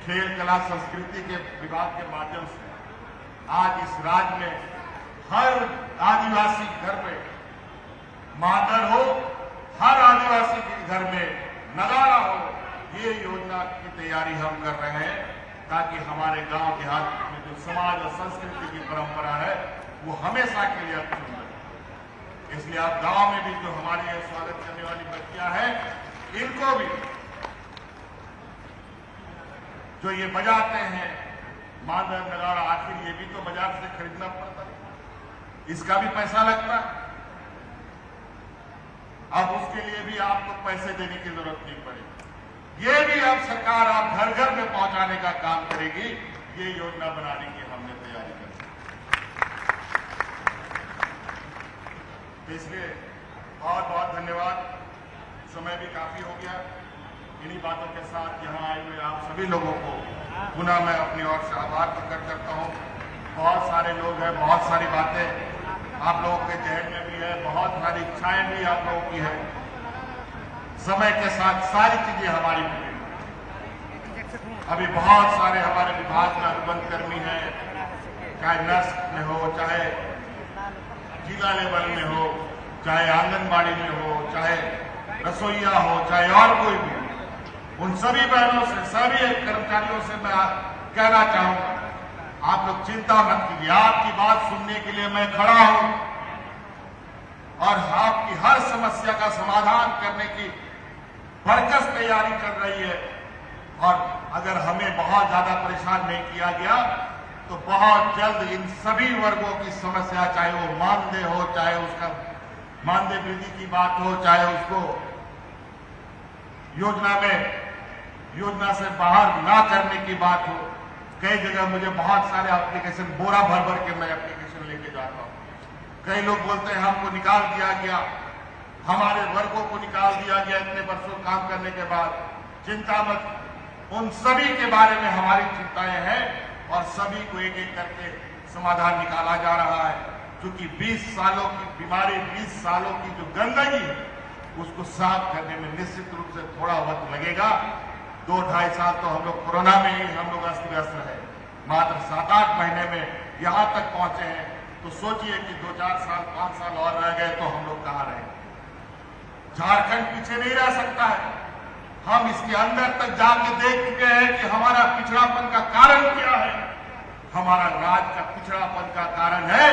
खेल कला संस्कृति के विभाग के माध्यम से आज इस राज्य में हर आदिवासी घर में मादर हो, हर आदिवासी के घर में नगाड़ा हो, ये योजना की तैयारी हम कर रहे हैं ताकि हमारे गांव देहात में जो समाज और संस्कृति की परंपरा है वो हमेशा के लिए अक्षुण्ण रहे। इसलिए आप गांव में भी जो हमारे यहाँ स्वागत करने वाली बच्चियां हैं, इनको भी जो ये बजाते हैं मांदर नगाड़ा, आखिर ये भी तो बाजार से खरीदना पड़ता है, इसका भी पैसा लगता है। अब उसके लिए भी आपको पैसे देने की जरूरत नहीं पड़ेगी। ये भी अब सरकार आप घर घर में पहुंचाने का काम करेगी। ये योजना बनाने की हमने तैयारी कर ली। तो इसलिए बहुत बहुत धन्यवाद। समय भी काफी हो गया। इन्हीं बातों के साथ यहाँ आए हुए आप सभी लोगों को पुनः मैं अपनी ओर से आभार प्रकट करता हूँ। बहुत सारे लोग हैं, बहुत सारी बातें आप लोगों के जहन में भी है, बहुत सारी इच्छाएं भी आप लोगों की है। समय के साथ सारी चीजें हमारी मिलेंगी। अभी बहुत सारे हमारे विभाग में अनुबंध कर्मी हैं, चाहे नर्स में हो, चाहे जिला लेवल में हो, चाहे आंगनबाड़ी में हो, चाहे रसोईया हो, चाहे और कोई भी, उन सभी बहनों से, सभी कर्मचारियों से मैं कहना चाहूंगा, आप लोग चिंता मत कीजिए। आपकी बात सुनने के लिए मैं खड़ा हूं और आपकी हर समस्या का समाधान करने की भरकस तैयारी चल रही है। और अगर हमें बहुत ज्यादा परेशान नहीं किया गया तो बहुत जल्द इन सभी वर्गों की समस्या, चाहे वो मानदेय हो, चाहे उसका मानदेय वृद्धि की बात हो, चाहे उसको योजना से बाहर ना करने की बात हो। कई जगह मुझे बहुत सारे एप्लीकेशन बोरा भर भर के मैं एप्लीकेशन लेके जाता हूं। कई लोग बोलते हैं हमको निकाल दिया गया, हमारे वर्गों को निकाल दिया गया इतने वर्षों काम करने के बाद। चिंता मत, उन सभी के बारे में हमारी चिंताएं हैं और सभी को एक एक करके समाधान निकाला जा रहा है। क्योंकि 20 सालों की बीमारी, 20 सालों की जो गंदगी है, उसको साफ करने में निश्चित रूप से थोड़ा वक्त लगेगा। 2-2.5 साल तो हम लोग कोरोना में ही हम लोग अस्त व्यस्त रहे, मात्र 7-8 महीने में यहां तक पहुंचे हैं। तो सोचिए कि 2-4 साल, 5 साल और रह गए तो हम लोग कहां रहे। झारखंड पीछे नहीं रह सकता है। हम इसके अंदर तक जाके देख चुके हैं कि हमारा पिछड़ापन का कारण क्या है। हमारा राज्य का पिछड़ापन का कारण है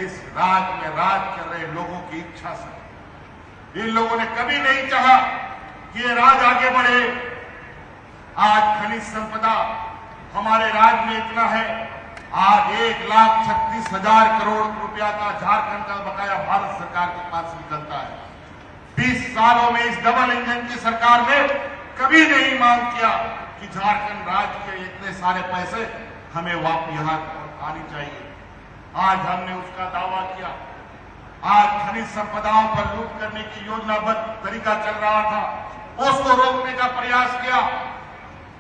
इस राज्य में राज कर रहे लोगों की इच्छा से। इन लोगों ने कभी नहीं चाहा कि ये राज्य आगे बढ़े। आज खनिज संपदा हमारे राज्य में इतना है, आज 1,36,000 करोड़ रुपया का झारखंड का बकाया भारत सरकार के पास निकलता है। 20 सालों में इस डबल इंजन की सरकार ने कभी नहीं मांग किया कि झारखंड राज्य के इतने सारे पैसे हमें वापस यहां आनी चाहिए। आज हमने उसका दावा किया। आज खनिज संपदाओं पर लूट करने की योजनाबद्ध तरीका चल रहा था, उसको रोकने का प्रयास किया।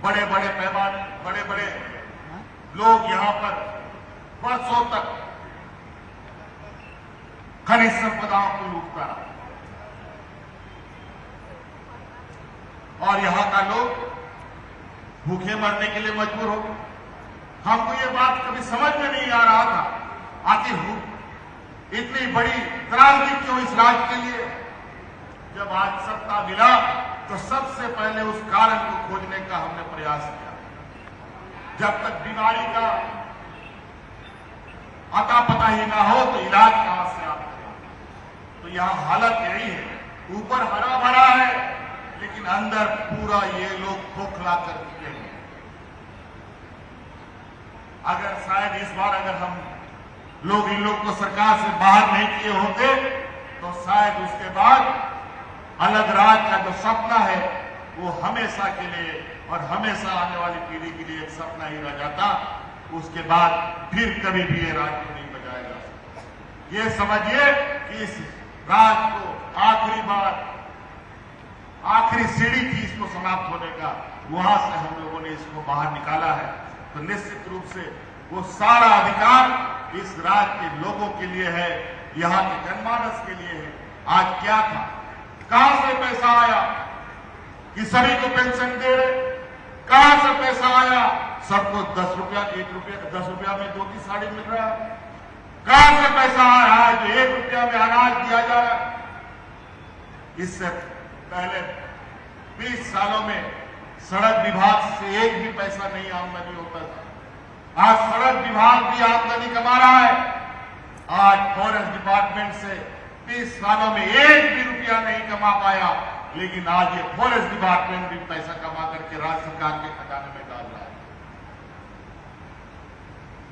बड़े बड़े पैमाने, बड़े बड़े लोग यहां पर वर्षों तक खनिज संपदाओं को लूटता रहा और यहां का लोग भूखे मरने के लिए मजबूर हो गए। हमको ये बात कभी समझ में नहीं आ रहा था, आखिर इतनी बड़ी क्रांति क्यों इस राज्य के लिए। जब आज सत्ता मिला तो सबसे पहले उस कारण को खोजने का हमने प्रयास किया। जब तक बीमारी का अता पता ही ना हो तो इलाज कहां से आप करें। तो यहां हालत यही है, ऊपर हरा भरा है लेकिन अंदर पूरा ये लोग खोखला कर चुके हैं। अगर शायद इस बार अगर हम लोग इन लोग को सरकार से बाहर नहीं किए होते तो शायद उसके बाद अलग राज्य का जो सपना है वो हमेशा के लिए और हमेशा आने वाली पीढ़ी के लिए एक सपना ही रह जाता। उसके बाद फिर कभी भी ये राज्य को नहीं बचाया जा सकता। ये समझिए कि इस राज्य को आखिरी बार, आखिरी सीढ़ी थी इसको समाप्त होने का, वहां से हम लोगों ने इसको बाहर निकाला है। तो निश्चित रूप से वो सारा अधिकार इस राज्य के लोगों के लिए है, यहाँ के जनमानस के लिए है। आज क्या था, कहां से पैसा आया कि सभी को पेंशन दे रहे, कहां से पैसा आया सबको 10 रुपया, 1 रुपया, 10 रुपया में धोती साड़ी मिल रहा है। कहां से पैसा आ रहा है जो 1 रुपया में अनाज दिया जा रहा है। इससे पहले 20 सालों में सड़क विभाग से एक भी पैसा नहीं आमदनी होता था। आज सड़क विभाग भी आमदनी कमा रहा है। आज फॉरेस्ट डिपार्टमेंट से 30 सालों में एक भी रुपया नहीं कमा पाया, लेकिन आज ये फॉरेस्ट डिपार्टमेंट भी पैसा कमा करके राज्य सरकार के खजाने में डाल रहा है।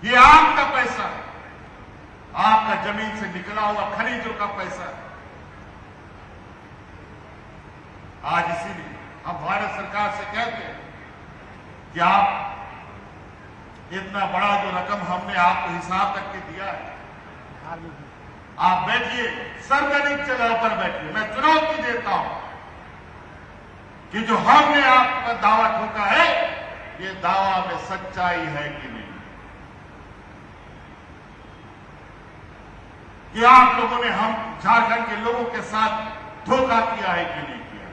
ये आपका पैसा है, आपका जमीन से निकला हुआ खनिजों का पैसा है। आज इसीलिए हम भारत सरकार से कहते हैं कि आप इतना बड़ा जो रकम हमने आपको हिसाब करके दिया है, आप बैठिए, सार्वजनिक जगह पर बैठिए। मैं चुनौती देता हूं कि जो हमने आपका दावा ठोका है, ये दावा में सच्चाई है कि नहीं, कि आप लोगों ने हम झारखंड के लोगों के साथ धोखा किया है कि नहीं किया।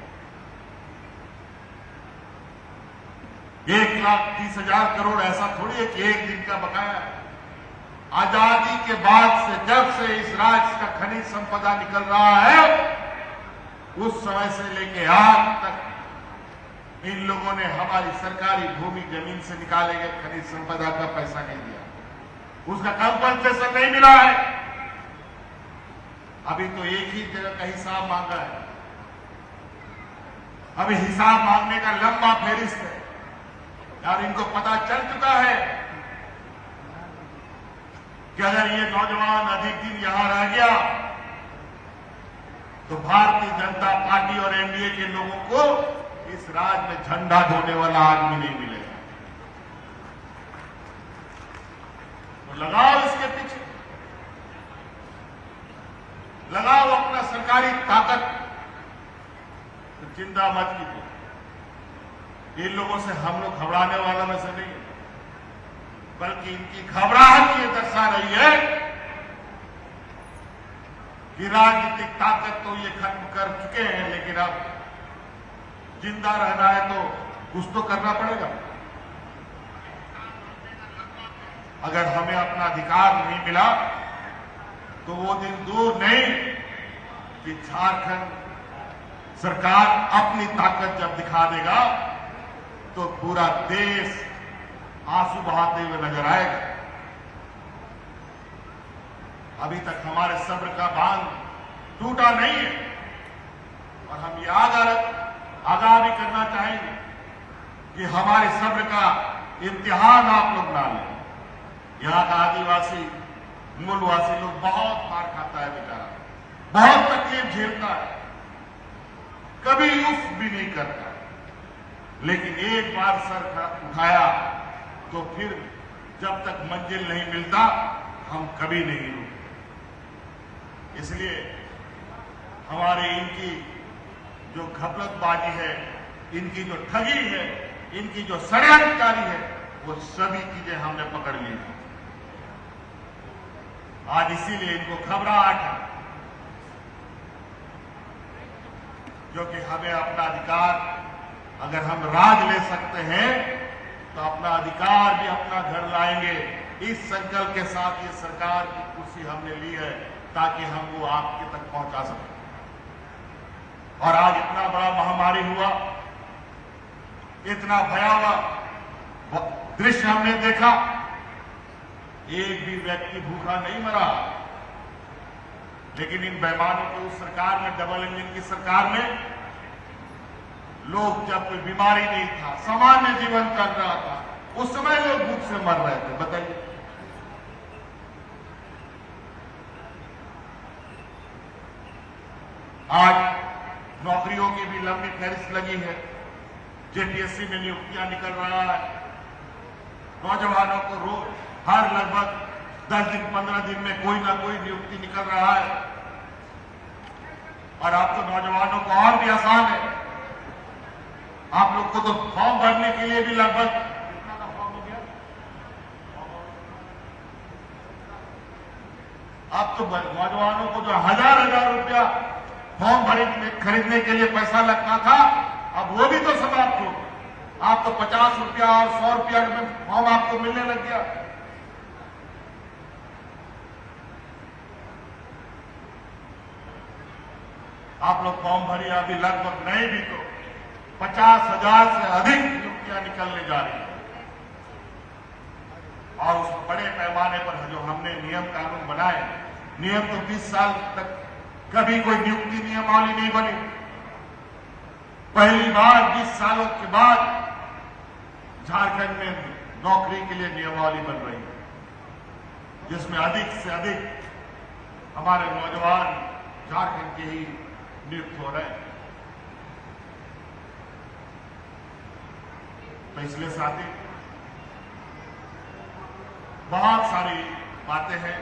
1,30,000 करोड़ ऐसा थोड़ी है कि एक दिन का बकाया है। आजादी के बाद से जब से इस राज्य का खनिज संपदा निकल रहा है, उस समय से लेके आज तक इन लोगों ने हमारी सरकारी भूमि जमीन से निकाले गए खनिज संपदा का पैसा नहीं दिया, उसका कंपनसेशन नहीं मिला है। अभी तो एक ही जगह का हिसाब मांगा है। अभी हिसाब मांगने का लंबा फेरिस्त है यार। इनको पता चल चुका है कि अगर ये नौजवान अधिक दिन यहां रह गया तो भारतीय जनता पार्टी और एनडीए के लोगों को इस राज्य में झंडा ढोने वाला आदमी नहीं मिलेगा। तो लगाओ इसके पीछे, लगाओ अपना सरकारी ताकत, तो चिंता मत कीजिए। इन लोगों से हम लोग घबराने वाला में से नहीं, बल्कि इनकी घबराहट ये दर्शा रही है कि राजनीतिक ताकत तो ये खत्म कर चुके हैं, लेकिन अब जिंदा रहना है तो कुछ तो करना पड़ेगा। अगर हमें अपना अधिकार नहीं मिला तो वो दिन दूर नहीं कि झारखंड सरकार अपनी ताकत जब दिखा देगा तो पूरा देश आंसू बहाते हुए नजर आएगा। अभी तक हमारे सब्र का बांध टूटा नहीं है और हम ये आगाह भी करना चाहेंगे कि हमारे सब्र का इम्तिहान आप लोग ना लें। यहां का आदिवासी मूलवासी लोग बहुत मार खाता है बेचारा, बहुत तकलीफ झेलता है, कभी उफ भी नहीं करता, लेकिन एक बार सर उठाया तो फिर जब तक मंजिल नहीं मिलता हम कभी नहीं रुकते। इसलिए हमारे इनकी जो घपलतबाजी है, इनकी जो ठगी है, इनकी जो षड्यंत्रकारी है, वो सभी चीजें हमने पकड़ ली हैं। आज इसीलिए इनको घबराहट है, क्योंकि हमें अपना अधिकार, अगर हम राज ले सकते हैं तो अपना अधिकार भी अपना घर लाएंगे। इस संकल्प के साथ ये सरकार की कुर्सी हमने ली है ताकि हम वो आपके तक पहुंचा सकें। और आज इतना बड़ा महामारी हुआ, इतना भयावह दृश्य हमने देखा, एक भी व्यक्ति भूखा नहीं मरा, लेकिन इन बेईमानों की उस सरकार में, डबल इंजन की सरकार में, लोग जब कोई बीमारी नहीं था, सामान्य जीवन चल रहा था, उस समय लोग भूख से मर रहे थे। बताइए, आज नौकरियों की भी लंबी फहरिस्त लगी है, जेपीएससी में नियुक्तियां निकल रहा है, नौजवानों को रोज हर लगभग 10 दिन 15 दिन में कोई ना कोई नियुक्ति निकल रहा है। और अब तो नौजवानों को और भी आसान है, आप लोग को तो फॉर्म भरने के लिए भी लगभग कितना का फॉर्म हो गया, अब तो नौजवानों को जो हजार रुपया फॉर्म खरीदने के लिए पैसा लगता था, अब वो भी तो समाप्त हो। आप तो 50 रुपया और 100 रुपया में फॉर्म आपको मिलने लग गया। आप लोग फॉर्म भरिए, अभी लगभग नहीं भी तो 50,000 से अधिक नियुक्तियां निकलने जा रही हैं। और उस बड़े पैमाने पर जो हमने नियम कानून बनाए, नियम तो 20 साल तक कभी कोई नियुक्ति नियमावली नहीं बनी। पहली बार 20 सालों के बाद झारखंड में नौकरी के लिए नियमावली बन रही है, जिसमें अधिक से अधिक हमारे नौजवान झारखंड के ही नियुक्त हो रहे हैं। तो इसलिए साथी, बहुत सारी बातें हैं,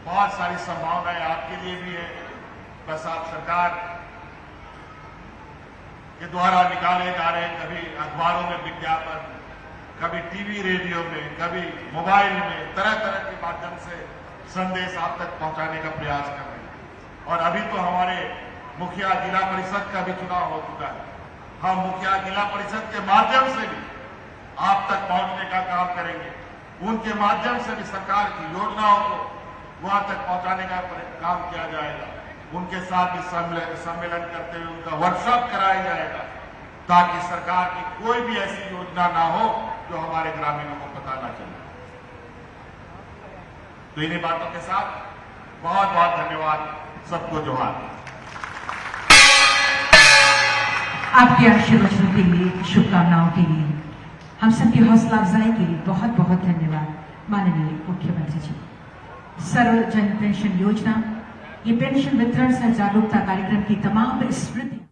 बहुत सारी संभावनाएं आपके लिए भी है। बस आप सरकार के द्वारा निकाले जा रहे, कभी अखबारों में विज्ञापन, कभी टीवी रेडियो में, कभी मोबाइल में, तरह तरह के माध्यम से संदेश आप तक पहुंचाने का प्रयास कर रहे हैं। और अभी तो हमारे मुखिया जिला परिषद का भी चुनाव हो चुका है। हम मुखिया जिला परिषद के माध्यम से भी आप तक पहुंचने का काम करेंगे। उनके माध्यम से भी सरकार की योजनाओं को वहां तक पहुंचाने का काम किया जाएगा। उनके साथ भी सम्मेलन करते हुए उनका वर्कशॉप कराया जाएगा, ताकि सरकार की कोई भी ऐसी योजना ना हो जो हमारे ग्रामीणों को पता ना चले। तो इन्हीं बातों के साथ बहुत बहुत धन्यवाद, सबको जोहार। आपके आशीर्वचनों के लिए, शुभकामनाओं के लिए, हम सबकी हौसला अफजाई के लिए बहुत बहुत धन्यवाद माननीय मुख्यमंत्री जी। सर्व जन पेंशन योजना, ये पेंशन वितरण सह जागरूकता कार्यक्रम की तमाम स्मृति